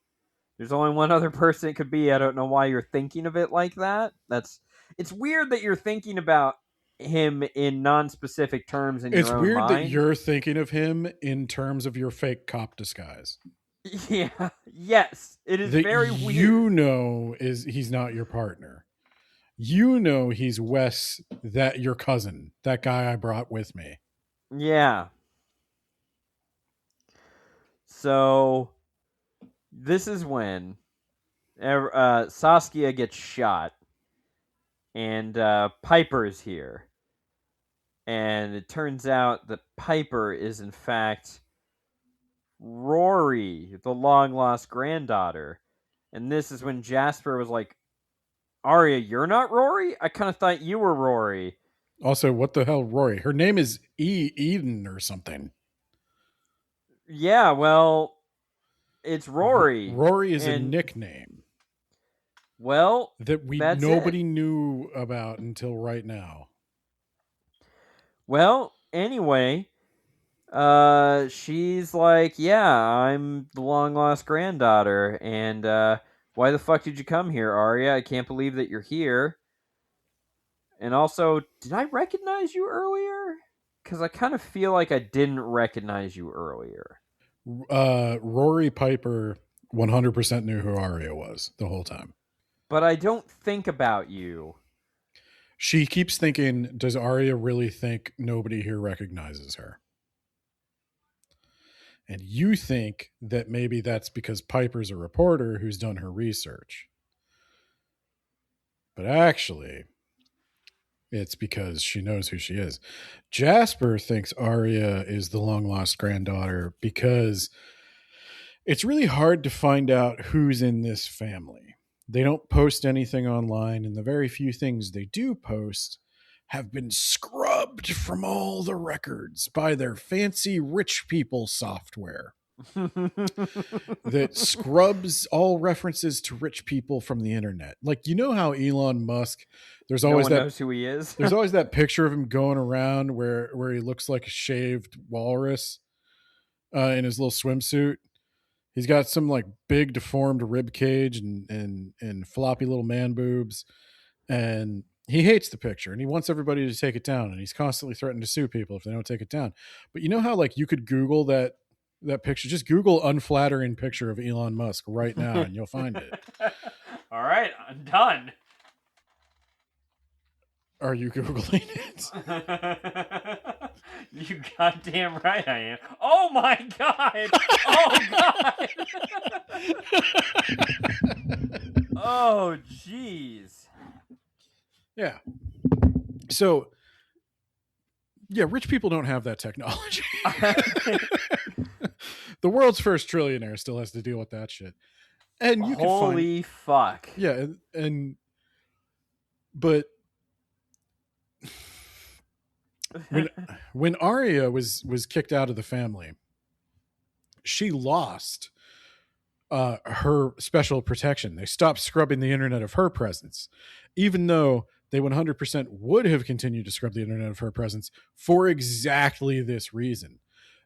[SPEAKER 1] there's only one other person it could be. I don't know why you're thinking of it like that. It's weird that you're thinking about him in non-specific terms in your own mind.
[SPEAKER 2] It's weird that you're thinking of him in terms of your fake cop disguise.
[SPEAKER 1] Yeah. Yes. It is very weird.
[SPEAKER 2] You know he's not your partner. You know he's Wes, that your cousin, that guy I brought with me.
[SPEAKER 1] Yeah. So this is when Saskia gets shot, and Piper's here. And it turns out that Piper is, in fact, Rory, the long-lost granddaughter. And this is when Jasper was like, "Arya, you're not Rory? I kind of thought you were Rory."
[SPEAKER 2] Also, what the hell, Rory? Her name is Eden or something.
[SPEAKER 1] Yeah, well, it's Rory.
[SPEAKER 2] Rory is a nickname.
[SPEAKER 1] Well,
[SPEAKER 2] that nobody knew about until right now.
[SPEAKER 1] Well, anyway, she's like, "Yeah, I'm the long-lost granddaughter, and why the fuck did you come here, Arya? I can't believe that you're here. And also, did I recognize you earlier? Because I kind of feel like I didn't recognize you earlier."
[SPEAKER 2] Rory Piper 100% knew who Arya was the whole time.
[SPEAKER 1] But I don't think about you.
[SPEAKER 2] She keeps thinking, does Arya really think nobody here recognizes her? And you think that maybe that's because Piper's a reporter who's done her research. But actually, it's because she knows who she is. Jasper thinks Arya is the long-lost granddaughter because It's really hard to find out who's in this family. They don't post anything online, and the very few things they do post have been scrubbed from all the records by their fancy rich people software that scrubs all references to rich people from the internet. Like, you know how Elon Musk, there's
[SPEAKER 1] No
[SPEAKER 2] always
[SPEAKER 1] one
[SPEAKER 2] that
[SPEAKER 1] knows who he is.
[SPEAKER 2] there's always that picture of him going around where he looks like a shaved walrus in his little swimsuit. He's got some like big deformed rib cage and floppy little man boobs, and he hates the picture and he wants everybody to take it down, and he's constantly threatening to sue people if they don't take it down. But you know how like you could Google that picture? Just Google unflattering picture of Elon Musk right now and you'll find it.
[SPEAKER 1] All right, I'm done.
[SPEAKER 2] Are you Googling it?
[SPEAKER 1] You goddamn right I am. Oh my god! Oh god! Oh jeez.
[SPEAKER 2] Yeah. So, yeah, rich people don't have that technology. The world's first trillionaire still has to deal with that shit. And you
[SPEAKER 1] Holy fuck.
[SPEAKER 2] Yeah, but when Arya was kicked out of the family, she lost her special protection. They stopped scrubbing the internet of her presence, even though they 100% would have continued to scrub the internet of her presence for exactly this reason,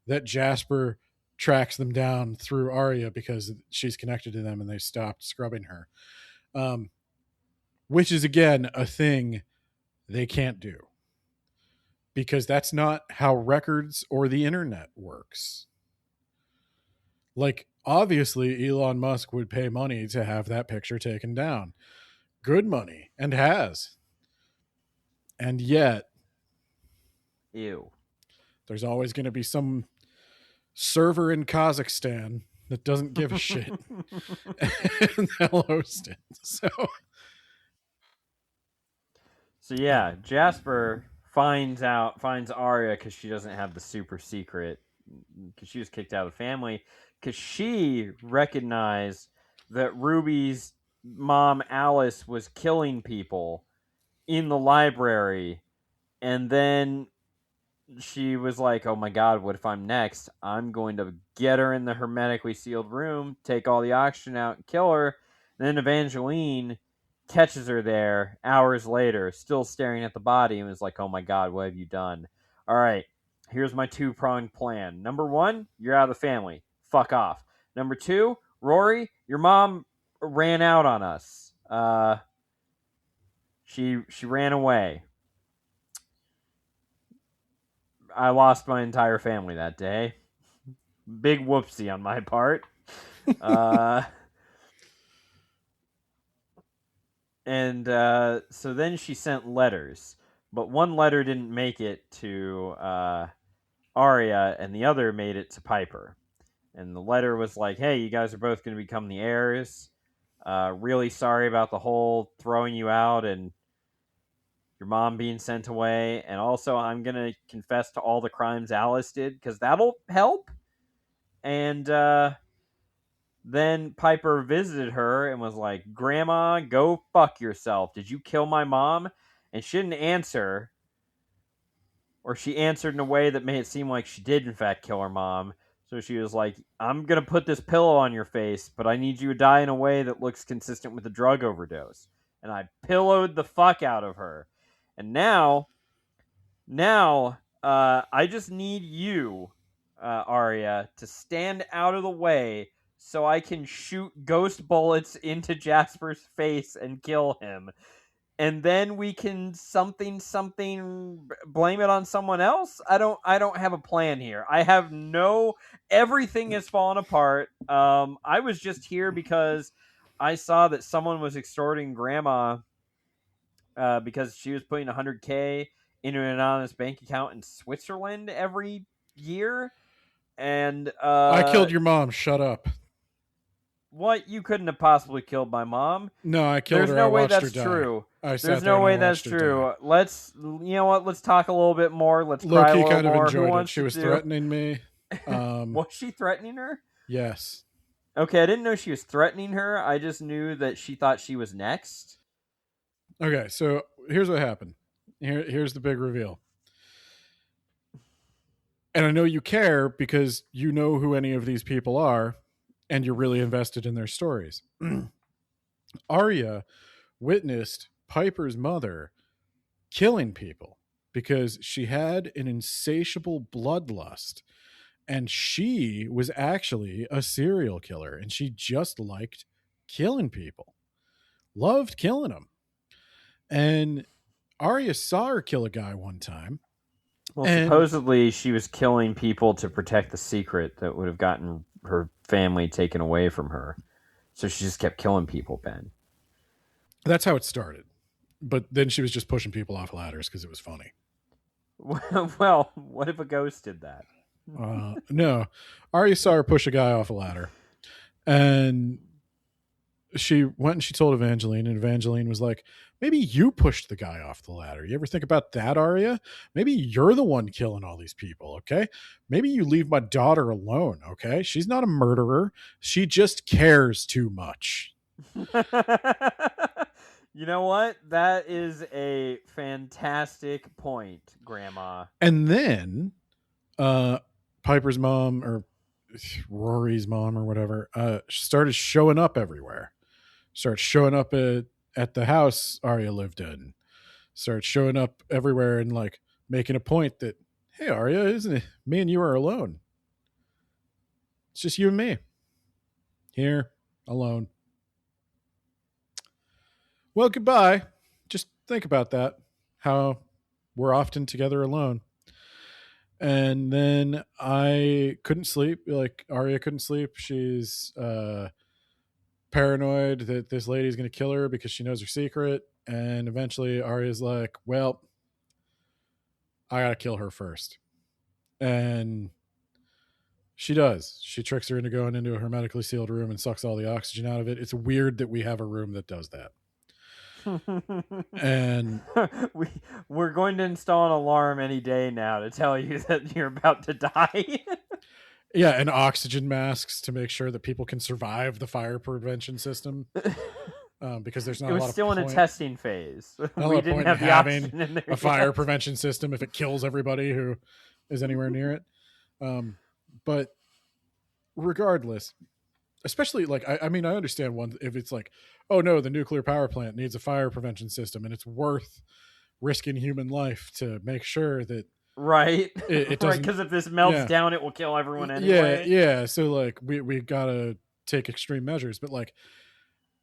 [SPEAKER 2] that Jasper tracks them down through Arya because she's connected to them and they stopped scrubbing her. Which is, again, a thing they can't do, because that's not how records or the internet works. Like, obviously, Elon Musk would pay money to have that picture taken down. Good money, and has. And yet,
[SPEAKER 1] Ew.
[SPEAKER 2] There's always going to be some server in Kazakhstan that doesn't give a shit. And they'll host it.
[SPEAKER 1] So yeah, Jasper finds Arya because she doesn't have the super secret, because she was kicked out of the family, because she recognized that Ruby's mom Alice was killing people in the library, and then she was like, oh my god, what if I'm next? I'm going to get her in the hermetically sealed room, take all the oxygen out, and kill her. And then Evangeline catches her there hours later, still staring at the body, and was like, oh my god, what have you done? All right, here's my two-pronged plan. Number one, you're out of the family. Fuck off. Number two, Rory, your mom ran out on us. She ran away. I lost my entire family that day. Big whoopsie on my part. So then she sent letters, but one letter didn't make it to Arya, and the other made it to Piper. And the letter was like, hey, you guys are both going to become the heirs. Really sorry about the whole throwing you out and your mom being sent away. And also, I'm going to confess to all the crimes Alice did, because that'll help. And then Piper visited her and was like, Grandma, go fuck yourself. Did you kill my mom? And she didn't answer. Or she answered in a way that made it seem like she did, in fact, kill her mom. So she was like, I'm going to put this pillow on your face, but I need you to die in a way that looks consistent with a drug overdose. And I pillowed the fuck out of her. And now, I just need you, Arya, to stand out of the way so I can shoot ghost bullets into Jasper's face and kill him. And then we can something blame it on someone else. I don't have a plan here. I have everything has fallen apart. I was just here because I saw that someone was extorting Grandma because she was putting $100K into an anonymous bank account in Switzerland every year. And
[SPEAKER 2] I killed your mom. Shut up.
[SPEAKER 1] What? You couldn't have possibly killed my mom.
[SPEAKER 2] No, I killed her.
[SPEAKER 1] There's no way that's
[SPEAKER 2] her
[SPEAKER 1] true.
[SPEAKER 2] There's
[SPEAKER 1] no way that's true. Let's, you know what? Let's talk a little bit more. Let's cry a little
[SPEAKER 2] kind
[SPEAKER 1] more.
[SPEAKER 2] of enjoyed it. She was threatening me.
[SPEAKER 1] Was she threatening her?
[SPEAKER 2] Yes.
[SPEAKER 1] Okay, I didn't know she was threatening her. I just knew that she thought she was next.
[SPEAKER 2] Okay, so here's what happened. Here's the big reveal. And I know you care because you know who any of these people are and you're really invested in their stories. Arya witnessed Piper's mother killing people because she had an insatiable bloodlust and she was actually a serial killer and she just liked killing people, loved killing them. And Arya saw her kill a guy one time.
[SPEAKER 1] Well,
[SPEAKER 2] And
[SPEAKER 1] supposedly she was killing people to protect the secret that would have gotten her family taken away from her. So she just kept killing people, Ben.
[SPEAKER 2] that's how it started. But then she was just pushing people off ladders because it was funny.
[SPEAKER 1] Well, what if a ghost did that?
[SPEAKER 2] No, Arya saw her push a guy off a ladder, and she went and she told Evangeline, and Evangeline was like, "Maybe you pushed the guy off the ladder. You ever think about that, Arya? Maybe you're the one killing all these people. Okay, maybe you leave my daughter alone. Okay, she's not a murderer. She just cares too much."
[SPEAKER 1] You know what? That is a fantastic point, Grandma.
[SPEAKER 2] And then Piper's mom, or Rory's mom or whatever, started showing up everywhere. Started showing up at the house Arya lived in. Started showing up everywhere and like making a point that, hey, Arya, isn't it me and you are alone? It's just you and me here alone. Well, goodbye. Just think about that. How we're often together alone. And then I couldn't sleep. Like Arya couldn't sleep. She's paranoid that this lady's going to kill her because she knows her secret. And eventually Arya's like, well, I got to kill her first. And she does. She tricks her into going into a hermetically sealed room and sucks all the oxygen out of it. It's weird that we have a room that does that. And
[SPEAKER 1] we're going to install an alarm any day now to tell you that you're about to die.
[SPEAKER 2] yeah, and oxygen masks to make sure that people can survive the fire prevention system. Because there's not
[SPEAKER 1] it
[SPEAKER 2] a
[SPEAKER 1] was
[SPEAKER 2] lot
[SPEAKER 1] still
[SPEAKER 2] of
[SPEAKER 1] in a testing phase.
[SPEAKER 2] We
[SPEAKER 1] didn't have the
[SPEAKER 2] having
[SPEAKER 1] oxygen in there
[SPEAKER 2] a fire
[SPEAKER 1] yet.
[SPEAKER 2] prevention system if it kills everybody who is anywhere near it. But regardless, especially like I mean, I understand one if it's like, oh no, the nuclear power plant needs a fire prevention system, and it's worth risking human life to make sure that
[SPEAKER 1] right,
[SPEAKER 2] it doesn't.
[SPEAKER 1] Right, because if this melts down, it will kill everyone anyway.
[SPEAKER 2] Yeah. So like we gotta take extreme measures, but like,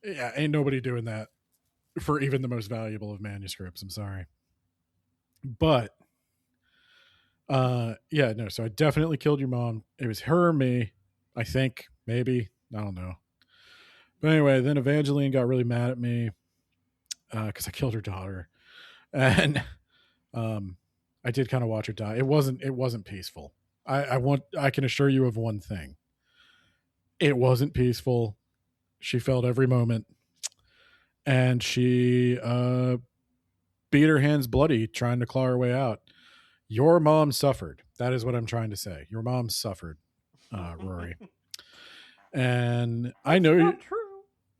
[SPEAKER 2] yeah, ain't nobody doing that for even the most valuable of manuscripts. I'm sorry, but yeah, no. So I definitely killed your mom. It was her or me, I think, maybe, I don't know. But anyway, then Evangeline got really mad at me because I killed her daughter, and I did kind of watch her die. It wasn't peaceful. I can assure you of one thing. It wasn't peaceful. She felt every moment, and she beat her hands bloody trying to claw her way out. Your mom suffered. That is what I'm trying to say. Your mom suffered, Rory. And I know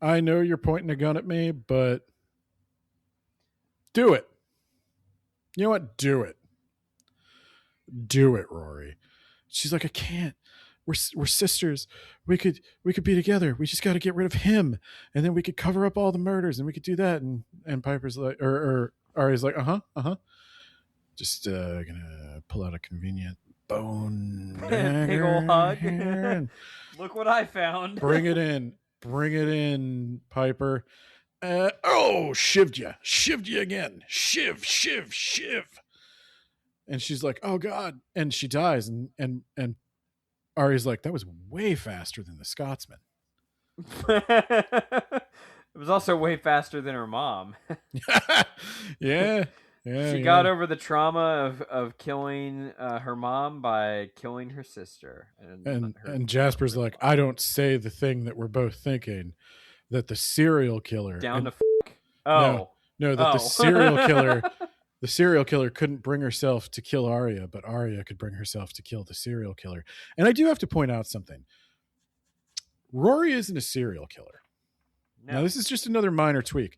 [SPEAKER 2] you're pointing a gun at me, but do it. You know what? Do it. Do it, Rory. She's like, I can't. We're sisters. We could be together. We just got to get rid of him, and then we could cover up all the murders, and we could do that. And Piper's like, or Ari's like, just gonna pull out a convenient bone
[SPEAKER 1] big ol' hug. Look what I found.
[SPEAKER 2] Bring it in, Piper. Shivved you again. Shiv. And she's like, oh God. And she dies. And Ari's like, that was way faster than the Scotsman.
[SPEAKER 1] It was also way faster than her mom.
[SPEAKER 2] Yeah.
[SPEAKER 1] She got over the trauma of killing her mom by killing her sister.
[SPEAKER 2] And Jasper's like, I don't say the thing that we're both thinking, that the serial killer
[SPEAKER 1] down to oh
[SPEAKER 2] no that the serial killer couldn't bring herself to kill Arya, but Arya could bring herself to kill the serial killer. And I do have to point out something. Rory isn't a serial killer.
[SPEAKER 1] No.
[SPEAKER 2] Now, this is just another minor tweak.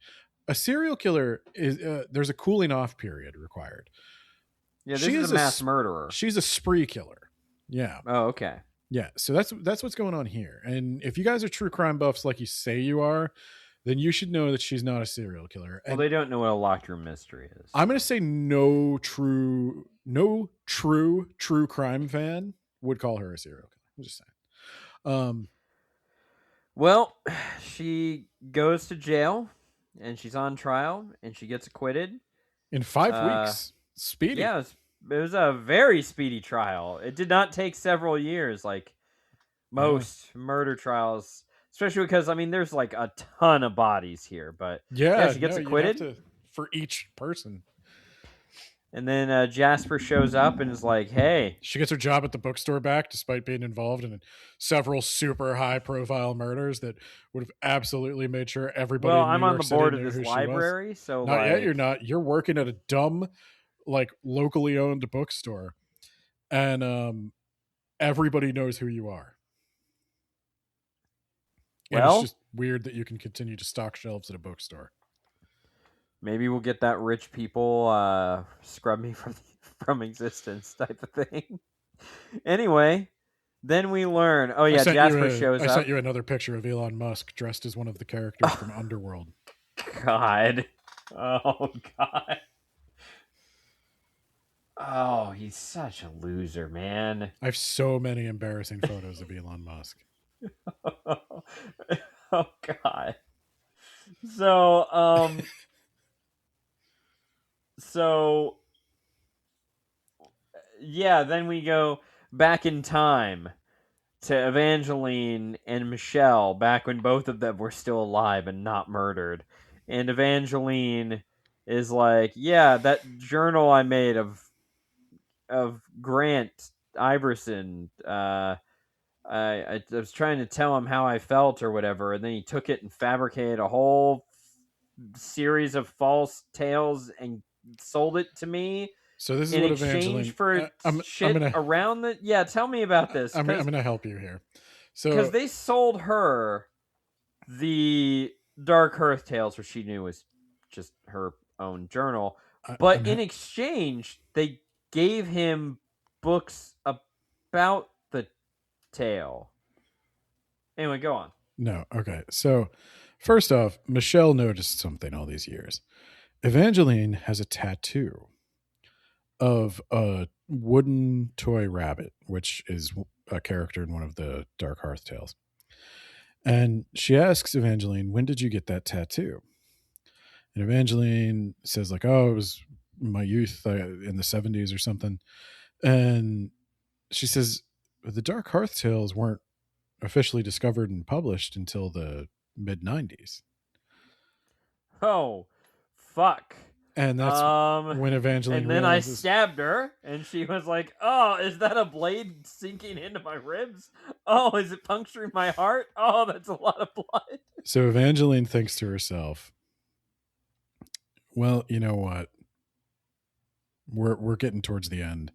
[SPEAKER 2] A serial killer is there's a cooling off period required.
[SPEAKER 1] Yeah, this is a mass murderer.
[SPEAKER 2] She's a spree killer. Yeah.
[SPEAKER 1] Oh, okay.
[SPEAKER 2] Yeah. So that's what's going on here. And if you guys are true crime buffs like you say you are, then you should know that she's not a serial killer.
[SPEAKER 1] Well, they don't know what a locked room mystery is.
[SPEAKER 2] I'm going to say no true crime fan would call her a serial killer. I'm just saying.
[SPEAKER 1] Well, she goes to jail and she's on trial and she gets acquitted
[SPEAKER 2] in 5 weeks. Speedy.
[SPEAKER 1] Yeah, it was a very speedy trial. It did not take several years like most murder trials, especially because there's like a ton of bodies here. But yeah, she gets acquitted
[SPEAKER 2] for each person.
[SPEAKER 1] And then Jasper shows up and is like, hey.
[SPEAKER 2] She gets her job at the bookstore back despite being involved in several super high-profile murders that would have absolutely made sure everybody in New
[SPEAKER 1] I'm on
[SPEAKER 2] York
[SPEAKER 1] the board
[SPEAKER 2] City
[SPEAKER 1] of
[SPEAKER 2] knew
[SPEAKER 1] this
[SPEAKER 2] who
[SPEAKER 1] library, so
[SPEAKER 2] not yet, you're not. You're working at a dumb, like, locally owned bookstore. And everybody knows who you are. And it's just weird that you can continue to stock shelves at a bookstore.
[SPEAKER 1] Maybe we'll get that rich people scrub me from existence type of thing. Anyway, then we learn. Oh yeah, Jasper shows up.
[SPEAKER 2] I sent you another picture of Elon Musk dressed as one of the characters from Underworld.
[SPEAKER 1] God. Oh God. Oh, he's such a loser, man.
[SPEAKER 2] I have so many embarrassing photos of Elon Musk.
[SPEAKER 1] Oh God. So, yeah, then we go back in time to Evangeline and Michelle, back when both of them were still alive and not murdered. And Evangeline is like, yeah, that journal I made of Grant Iverson, I was trying to tell him how I felt or whatever, and then he took it and fabricated a whole series of false tales and sold it to me.
[SPEAKER 2] So this is
[SPEAKER 1] in
[SPEAKER 2] what
[SPEAKER 1] exchange
[SPEAKER 2] Evangeline,
[SPEAKER 1] for shit around the. Yeah, tell me about this.
[SPEAKER 2] I'm going to help you here. So
[SPEAKER 1] because they sold her the Dark Earth Tales, which she knew was just her own journal, but in exchange they gave him books about the tale. Anyway, go on.
[SPEAKER 2] No, okay. So first off, Michelle noticed something all these years. Evangeline has a tattoo of a wooden toy rabbit, which is a character in one of the Dark Hearth Tales. And she asks Evangeline, when did you get that tattoo? And Evangeline says, like, oh, it was my youth in the 70s or something. And she says, the Dark Hearth Tales weren't officially discovered and published until the mid-90s.
[SPEAKER 1] Oh, fuck.
[SPEAKER 2] And that's when Evangeline
[SPEAKER 1] and then
[SPEAKER 2] realizes,
[SPEAKER 1] I stabbed her, and she was like, oh, is that a blade sinking into my ribs? Oh, is it puncturing my heart? Oh, that's a lot of blood.
[SPEAKER 2] So Evangeline thinks to herself, well, you know what? We're getting towards the end.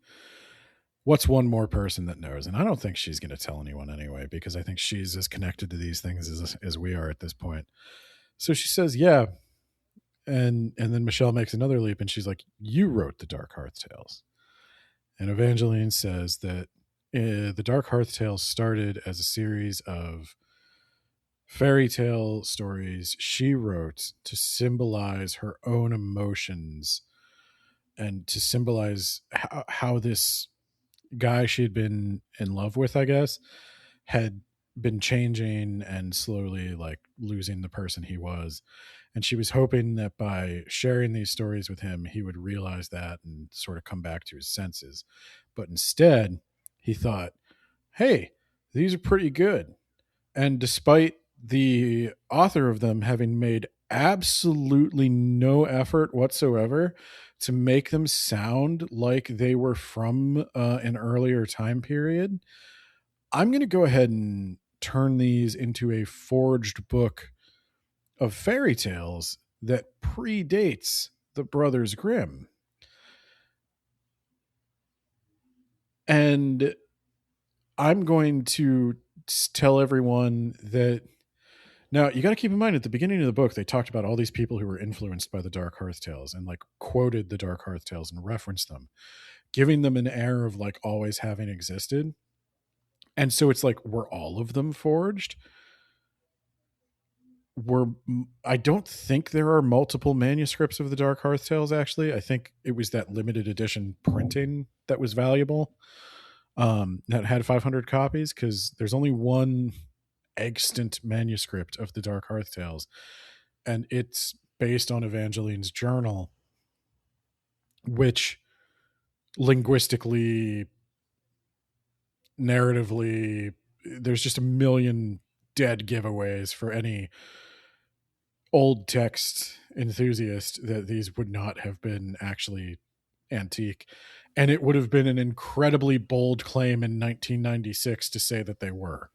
[SPEAKER 2] What's one more person that knows? And I don't think she's going to tell anyone anyway, because I think she's as connected to these things as we are at this point. So she says, yeah. And then Michelle makes another leap and she's like, you wrote the Dark Hearth Tales. And Evangeline says that the Dark Hearth Tales started as a series of fairy tale stories she wrote to symbolize her own emotions and to symbolize how this guy she had been in love with, I guess, had been changing and slowly like losing the person he was. And she was hoping that by sharing these stories with him, he would realize that and sort of come back to his senses. But instead, he thought, hey, these are pretty good. And despite the author of them having made absolutely no effort whatsoever to make them sound like they were from an earlier time period, I'm going to go ahead and turn these into a forged book of fairy tales that predates the Brothers Grimm. And I'm going to tell everyone that. Now, you got to keep in mind at the beginning of the book, they talked about all these people who were influenced by the Dark Hearth Tales and like quoted the Dark Hearth Tales and referenced them, giving them an air of like always having existed. And so it's like, were all of them forged? I don't think there are multiple manuscripts of the Dark Hearth Tales, actually. I think it was that limited edition printing that was valuable, that had 500 copies, because there's only one extant manuscript of the Dark Hearth Tales, and it's based on Evangeline's journal, which linguistically, narratively, there's just a million dead giveaways for any old text enthusiast that these would not have been actually antique. And it would have been an incredibly bold claim in 1996 to say that they were.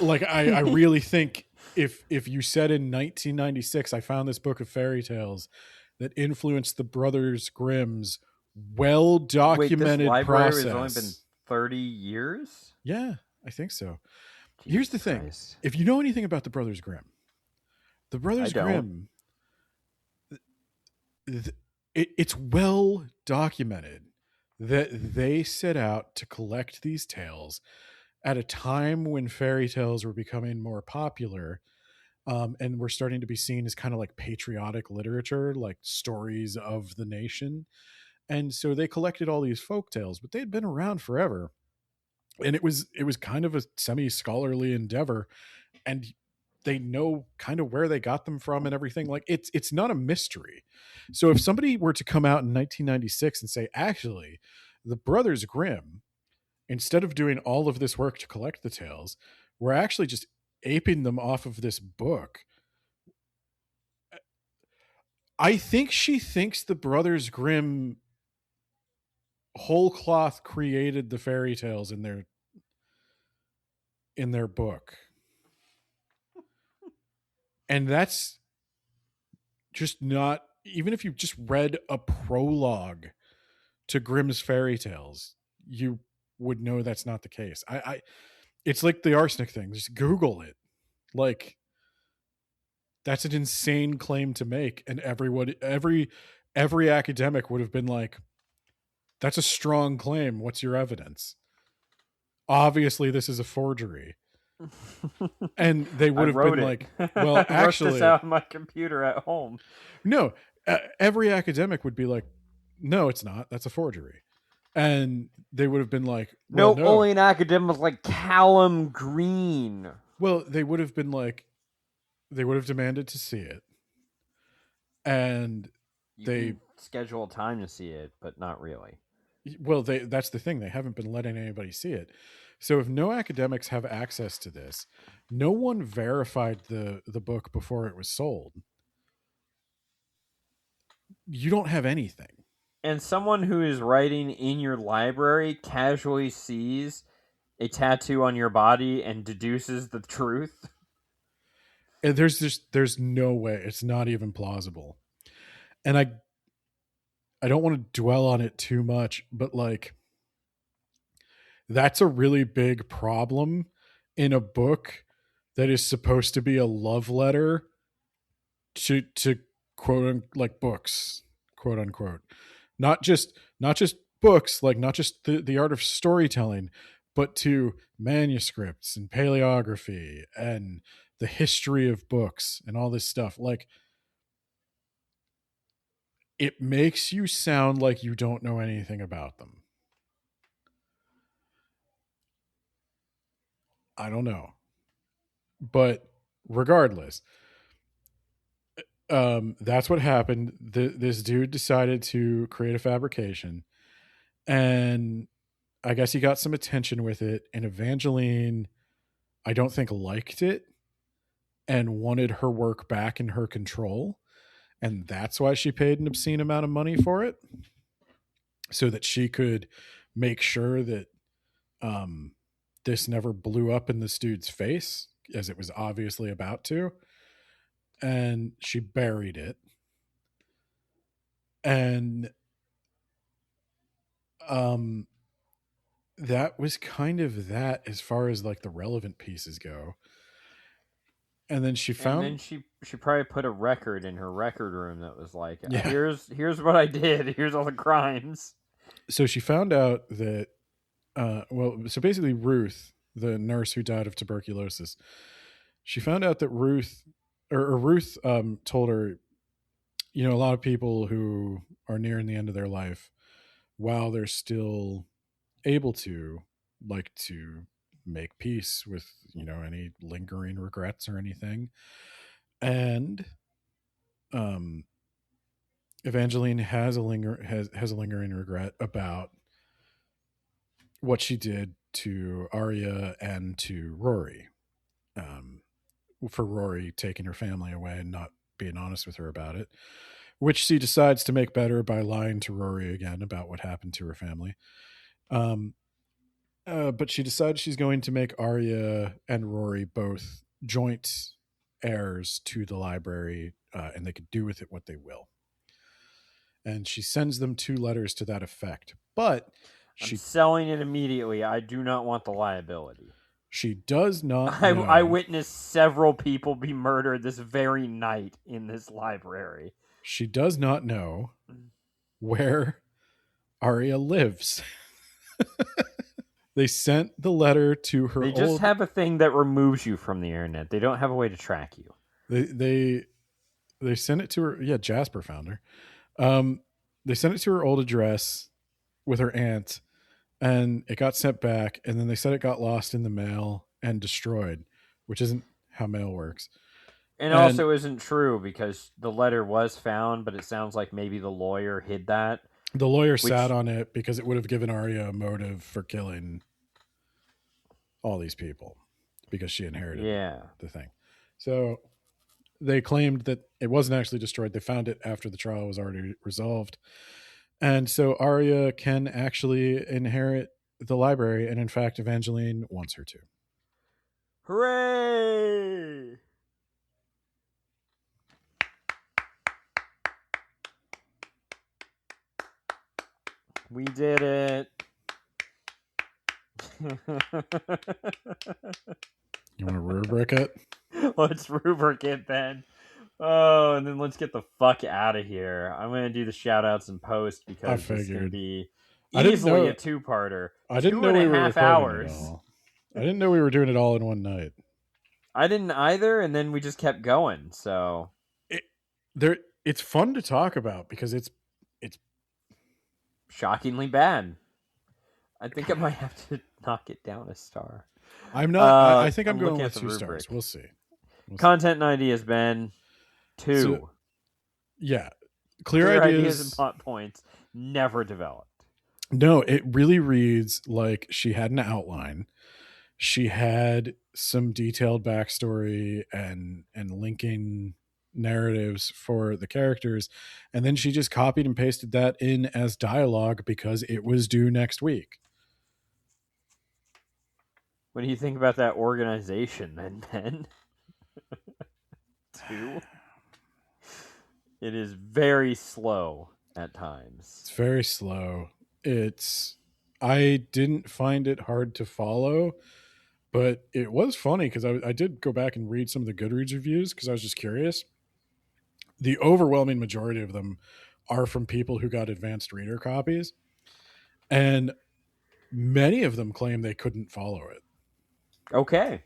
[SPEAKER 2] Like I really think if you said in 1996 I found this book of fairy tales that influenced the Brothers Grimm's well-documented
[SPEAKER 1] Wait, this library
[SPEAKER 2] process.
[SPEAKER 1] has only been 30 years?
[SPEAKER 2] Yeah, I think so.
[SPEAKER 1] Jesus
[SPEAKER 2] Here's the thing.
[SPEAKER 1] Christ.
[SPEAKER 2] If you know anything about the Brothers Grimm, the Brothers Grimm, it's well documented that they set out to collect these tales at a time when fairy tales were becoming more popular, and were starting to be seen as kind of like patriotic literature, like stories of the nation. And so they collected all these folk tales, but they'd been around forever. And it was kind of a semi-scholarly endeavor, and they know kind of where they got them from and everything. Like it's not a mystery. So if somebody were to come out in 1996 and say, actually, the Brothers Grimm, instead of doing all of this work to collect the tales, we're actually just aping them off of this book, I think she thinks the Brothers Grimm whole cloth created the fairy tales in their book. And that's just not, even if you just read a prologue to Grimm's fairy tales, you would know that's not the case. It's like the arsenic thing. Just Google it. Like, that's an insane claim to make. And every academic would have been like, that's a strong claim. What's your evidence? Obviously, this is a forgery. And they would have been like, well,
[SPEAKER 1] I
[SPEAKER 2] actually,
[SPEAKER 1] wrote this out on my computer at home.
[SPEAKER 2] No, every academic would be like, no, it's not. That's a forgery. And they would have been like, well, no,
[SPEAKER 1] only an academic like Callum Green.
[SPEAKER 2] Well, they would have been like, they would have demanded to see it. And they
[SPEAKER 1] schedule time to see it, but not really.
[SPEAKER 2] Well, that's the thing. They haven't been letting anybody see it. So if no academics have access to this, no one verified the book before it was sold. You don't have anything.
[SPEAKER 1] And someone who is writing in your library casually sees a tattoo on your body and deduces the truth.
[SPEAKER 2] And there's no way. It's not even plausible. And I don't want to dwell on it too much, but like, that's a really big problem in a book that is supposed to be a love letter to quote like books, quote unquote. Not just books, like not just the art of storytelling, but to manuscripts and paleography and the history of books and all this stuff. Like, it makes you sound like you don't know anything about them. I don't know. But regardless, that's what happened. This dude decided to create a fabrication, and I guess he got some attention with it, and Evangeline, I don't think, liked it and wanted her work back in her control. And that's why she paid an obscene amount of money for it, so that she could make sure that this never blew up in this dude's face, as it was obviously about to. And she buried it. And that was kind of that as far as like the relevant pieces go. And then she
[SPEAKER 1] And
[SPEAKER 2] found,
[SPEAKER 1] then she probably put a record in her record room that was like,
[SPEAKER 2] Yeah.
[SPEAKER 1] here's what I did. Here's all the crimes.
[SPEAKER 2] so she found out that, so basically Ruth, the nurse who died of tuberculosis, she found out that Ruth told her, a lot of people who are nearing the end of their life, while they're still able to, like to make peace with, any lingering regrets or anything. And Evangeline has a lingering regret about what she did to Arya and to Rory. For Rory taking her family away and not being honest with her about it, which she decides to make better by lying to Rory again about what happened to her family. But she decides she's going to make Arya and Rory both joint heirs to the library, and they could do with it what they will. And she sends them 2 letters to that effect. But
[SPEAKER 1] I'm selling it immediately. I do not want the liability.
[SPEAKER 2] She does not know.
[SPEAKER 1] I witnessed several people be murdered this very night in this library.
[SPEAKER 2] She does not know where Arya lives. They sent the letter to her.
[SPEAKER 1] They just have a thing that removes you from the internet. They don't have a way to track you.
[SPEAKER 2] They sent it to her. Yeah, Jasper found her. They sent it to her old address with her aunt, and it got sent back. And then they said it got lost in the mail and destroyed, which isn't how mail works.
[SPEAKER 1] And also isn't true, because the letter was found, but it sounds like maybe the lawyer hid that.
[SPEAKER 2] The lawyer sat on it because it would have given Arya a motive for killing all these people because she inherited the thing. So they claimed that it wasn't actually destroyed. They found it after the trial was already resolved. And so Arya can actually inherit the library. And in fact, Evangeline wants her to.
[SPEAKER 1] Hooray! We did it.
[SPEAKER 2] You want to rubric it?
[SPEAKER 1] Let's rubric it, Ben. Oh, and then let's get the fuck out of here. I'm going to do the shout outs and post because it's going to be easily a 2-parter.
[SPEAKER 2] I didn't know we were
[SPEAKER 1] 2.5 hours.
[SPEAKER 2] I didn't know we were doing it all in one night.
[SPEAKER 1] I didn't either, and then we just kept going. So
[SPEAKER 2] it's fun to talk about because it's
[SPEAKER 1] shockingly bad. I think I might have to knock it down a star.
[SPEAKER 2] I'm not. I think I'm going with 2 stars. We'll see.
[SPEAKER 1] Content and ideas, Ben. 2.
[SPEAKER 2] So, yeah, clear ideas
[SPEAKER 1] and plot points never developed.
[SPEAKER 2] No, it really reads like she had an outline. She had some detailed backstory and linking narratives for the characters, and then she just copied and pasted that in as dialogue because it was due next week.
[SPEAKER 1] What do you think about that organization then, Ben? 2. It is very slow at times.
[SPEAKER 2] It's very slow. I didn't find it hard to follow, but it was funny because I did go back and read some of the Goodreads reviews because I was just curious. The overwhelming majority of them are from people who got advanced reader copies, and many of them claim they couldn't follow it.
[SPEAKER 1] Okay.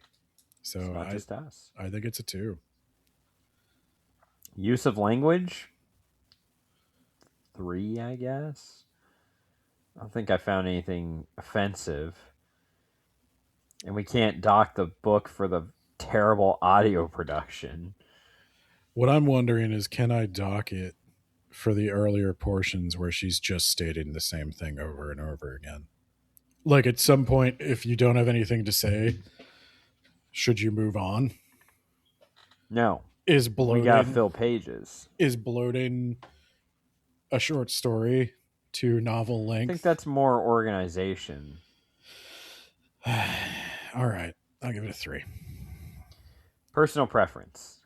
[SPEAKER 2] So
[SPEAKER 1] it's not just us.
[SPEAKER 2] I think it's a 2.
[SPEAKER 1] Use of language? 3, I guess. I don't think I found anything offensive. And we can't dock the book for the terrible audio production.
[SPEAKER 2] What I'm wondering is, can I dock it for the earlier portions where she's just stating the same thing over and over again? Like at some point, if you don't have anything to say, should you move on?
[SPEAKER 1] No.
[SPEAKER 2] Is bloating?
[SPEAKER 1] We gotta fill pages.
[SPEAKER 2] Is bloating a short story to novel length?
[SPEAKER 1] I think that's more organization.
[SPEAKER 2] All right, I'll give it a 3.
[SPEAKER 1] Personal preference.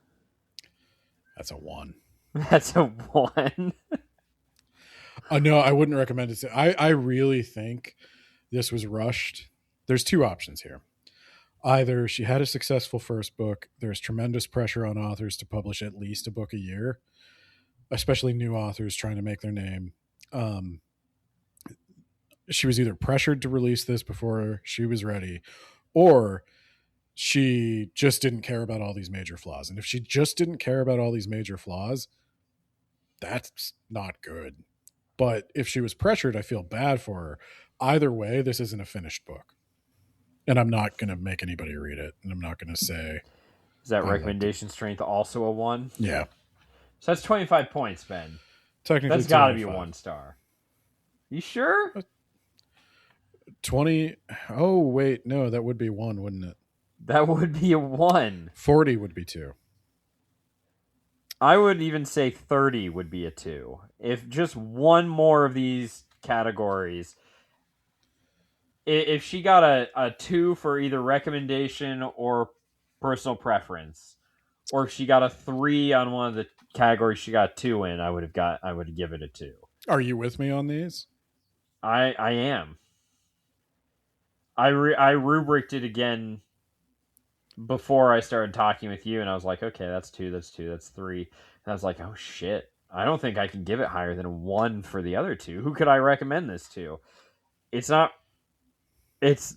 [SPEAKER 2] That's a 1.
[SPEAKER 1] That's a 1.
[SPEAKER 2] No, I wouldn't recommend it. I really think this was rushed. There's two options here. Either she had a successful first book, there's tremendous pressure on authors to publish at least a book a year, especially new authors trying to make their name. Um, she was either pressured to release this before she was ready, or she just didn't care about all these major flaws. And if she just didn't care about all these major flaws, that's not good. But if she was pressured, I feel bad for her. Either way, this isn't a finished book. And I'm not going to make anybody read it. And I'm not going to say.
[SPEAKER 1] Is that recommendation strength also a 1?
[SPEAKER 2] Yeah.
[SPEAKER 1] So that's 25 points, Ben.
[SPEAKER 2] Technically,
[SPEAKER 1] that's got to be a 1 star. You sure?
[SPEAKER 2] 20. Oh, wait. No, that would be 1, wouldn't it?
[SPEAKER 1] That would be a 1.
[SPEAKER 2] 40 would be 2.
[SPEAKER 1] I would even say 30 would be a 2. If just one more of these categories, if she got a 2 for either recommendation or personal preference, or if she got a 3 on one of the categories she got 2 in, I would give it a 2.
[SPEAKER 2] Are you with me on these?
[SPEAKER 1] I am. I rubriced it again before I started talking with you, and I was like, okay, that's 2, that's 2, that's 3. And I was like, oh shit, I don't think I can give it higher than a 1 for the other 2. Who could I recommend this to? It's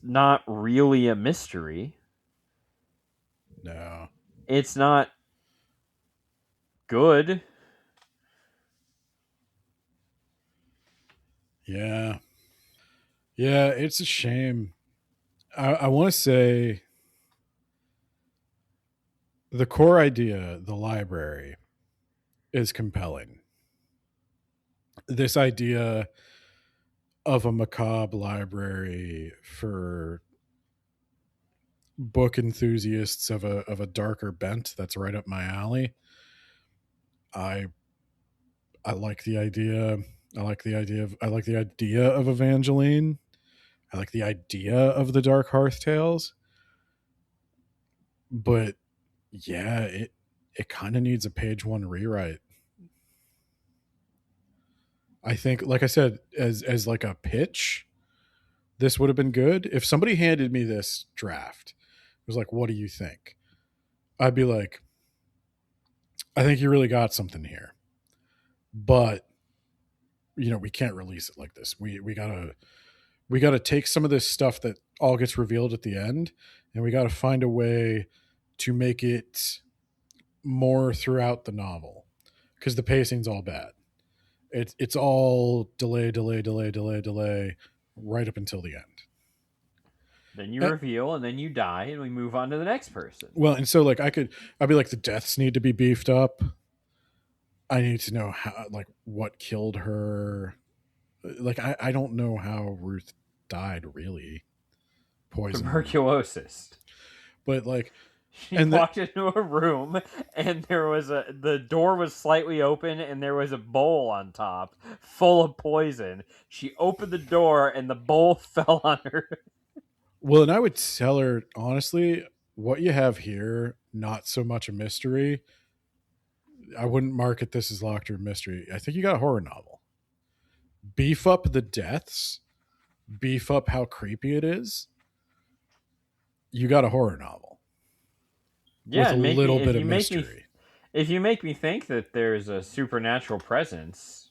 [SPEAKER 1] not really a mystery.
[SPEAKER 2] No.
[SPEAKER 1] It's not good.
[SPEAKER 2] Yeah. Yeah, it's a shame. I want to say the core idea, the library, is compelling. This idea of a macabre library for book enthusiasts of a darker bent, that's right up my alley. I like the idea. I like the idea of Evangeline. I like the idea of the Dark Hearth Tales. But yeah, it kind of needs a page 1 rewrite. I think, like I said, as like a pitch, this would have been good. If somebody handed me this draft, it was like, what do you think? I'd be like, I think you really got something here. But we can't release it like this. We gotta take some of this stuff that all gets revealed at the end, and we gotta find a way to make it more throughout the novel, because the pacing's all bad. It's all delay right up until the end.
[SPEAKER 1] Then you reveal, and then you die, and we move on to the next person.
[SPEAKER 2] Well, and so like I'd be like, the deaths need to be beefed up. I need to know how, like, what killed her. Like I don't know how Ruth died, really. Poison.
[SPEAKER 1] Tuberculosis.
[SPEAKER 2] But like,
[SPEAKER 1] she walked into a room, and the door was slightly open, and there was a bowl on top full of poison. She opened the door, and the bowl fell on her.
[SPEAKER 2] Well, and I would tell her, honestly, what you have here, not so much a mystery. I wouldn't market this as locked room mystery. I think you got a horror novel. Beef up the deaths, beef up how creepy it is. You got a horror novel.
[SPEAKER 1] Yeah,
[SPEAKER 2] with a little bit of mystery.
[SPEAKER 1] If you make me think that there's a supernatural presence,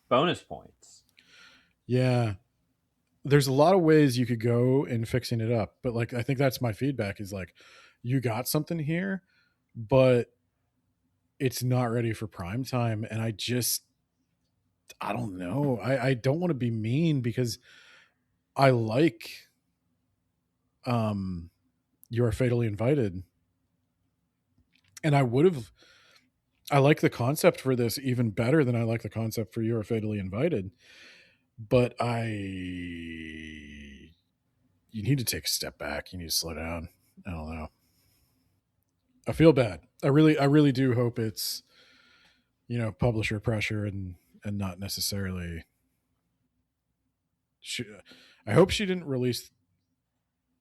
[SPEAKER 1] bonus points.
[SPEAKER 2] Yeah. There's a lot of ways you could go in fixing it up, but like, I think that's my feedback, is like, you got something here, but it's not ready for prime time. And I don't know. I don't want to be mean, because I like You Are Fatally Invited. And I like the concept for this even better than I like the concept for You Are Fatally Invited. But you need to take a step back. You need to slow down. I don't know. I feel bad. I really do hope it's, publisher pressure and not necessarily. I hope she didn't release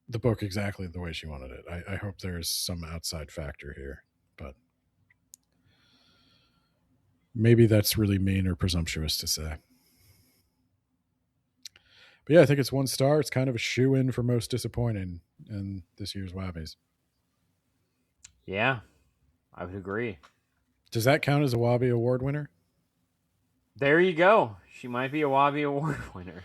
[SPEAKER 2] the book exactly the way she wanted it. I hope there's some outside factor here, but maybe that's really mean or presumptuous to say. But yeah, I think it's 1 star. It's kind of a shoe-in for most disappointing in this year's Wabbies.
[SPEAKER 1] Yeah, I would agree.
[SPEAKER 2] Does that count as a Wabi Award winner?
[SPEAKER 1] There you go. She might be a Wabi Award winner.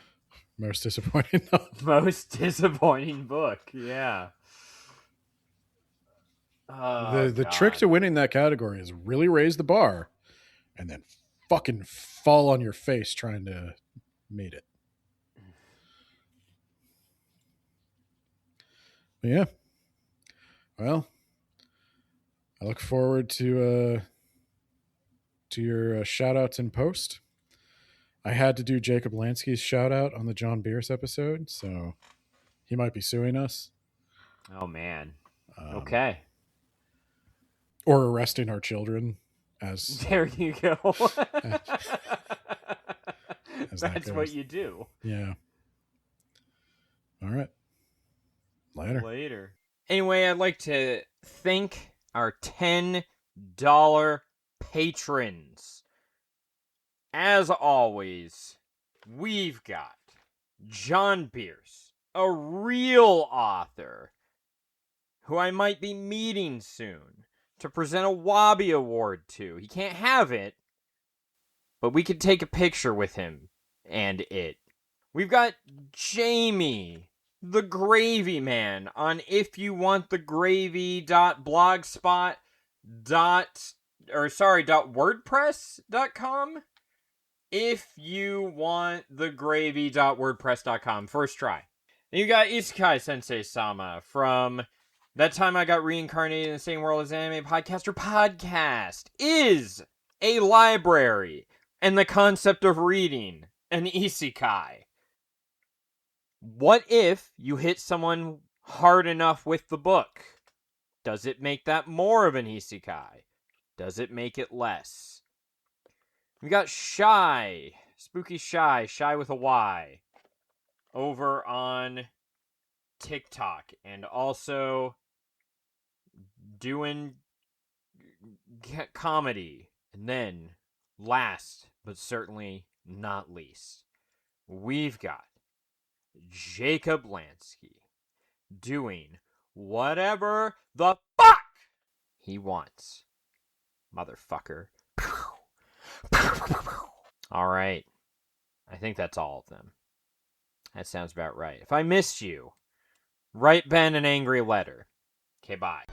[SPEAKER 2] Most disappointing.
[SPEAKER 1] Most disappointing book. Yeah.
[SPEAKER 2] The trick to winning that category is really raise the bar and then fucking fall on your face trying to meet it. But yeah. Well, I look forward to your shout outs in post. I had to do Jacob Lansky's shout out on the John Bierce episode, so he might be suing us.
[SPEAKER 1] Oh, man. Okay.
[SPEAKER 2] Or arresting our children as
[SPEAKER 1] there you go.
[SPEAKER 2] as
[SPEAKER 1] That's what you do.
[SPEAKER 2] Yeah. All right. Later.
[SPEAKER 1] Anyway, I'd like to thank our $10 patrons. As always, we've got John Bierce, a real author who I might be meeting soon to present a Wabi Award to. He can't have it, but we could take a picture with him and it. We've got Jamie, the Gravy Man, on wordpress.com. If you want thegravy.wordpress.com. First try. Then you got Isekai Sensei Sama from That Time I Got Reincarnated in the Same World as Anime Podcaster. Podcast is a library and the concept of reading an isekai. What if you hit someone hard enough with the book? Does it make that more of an isekai? Does it make it less? We got Shy, Spooky Shy, Shy with a Y, over on TikTok, and also doing comedy. And then, last but certainly not least, we've got Jacob Lansky doing whatever the fuck he wants. Motherfucker. All right. I think that's all of them. That sounds about right. If I missed you, write Ben an angry letter. Okay, bye.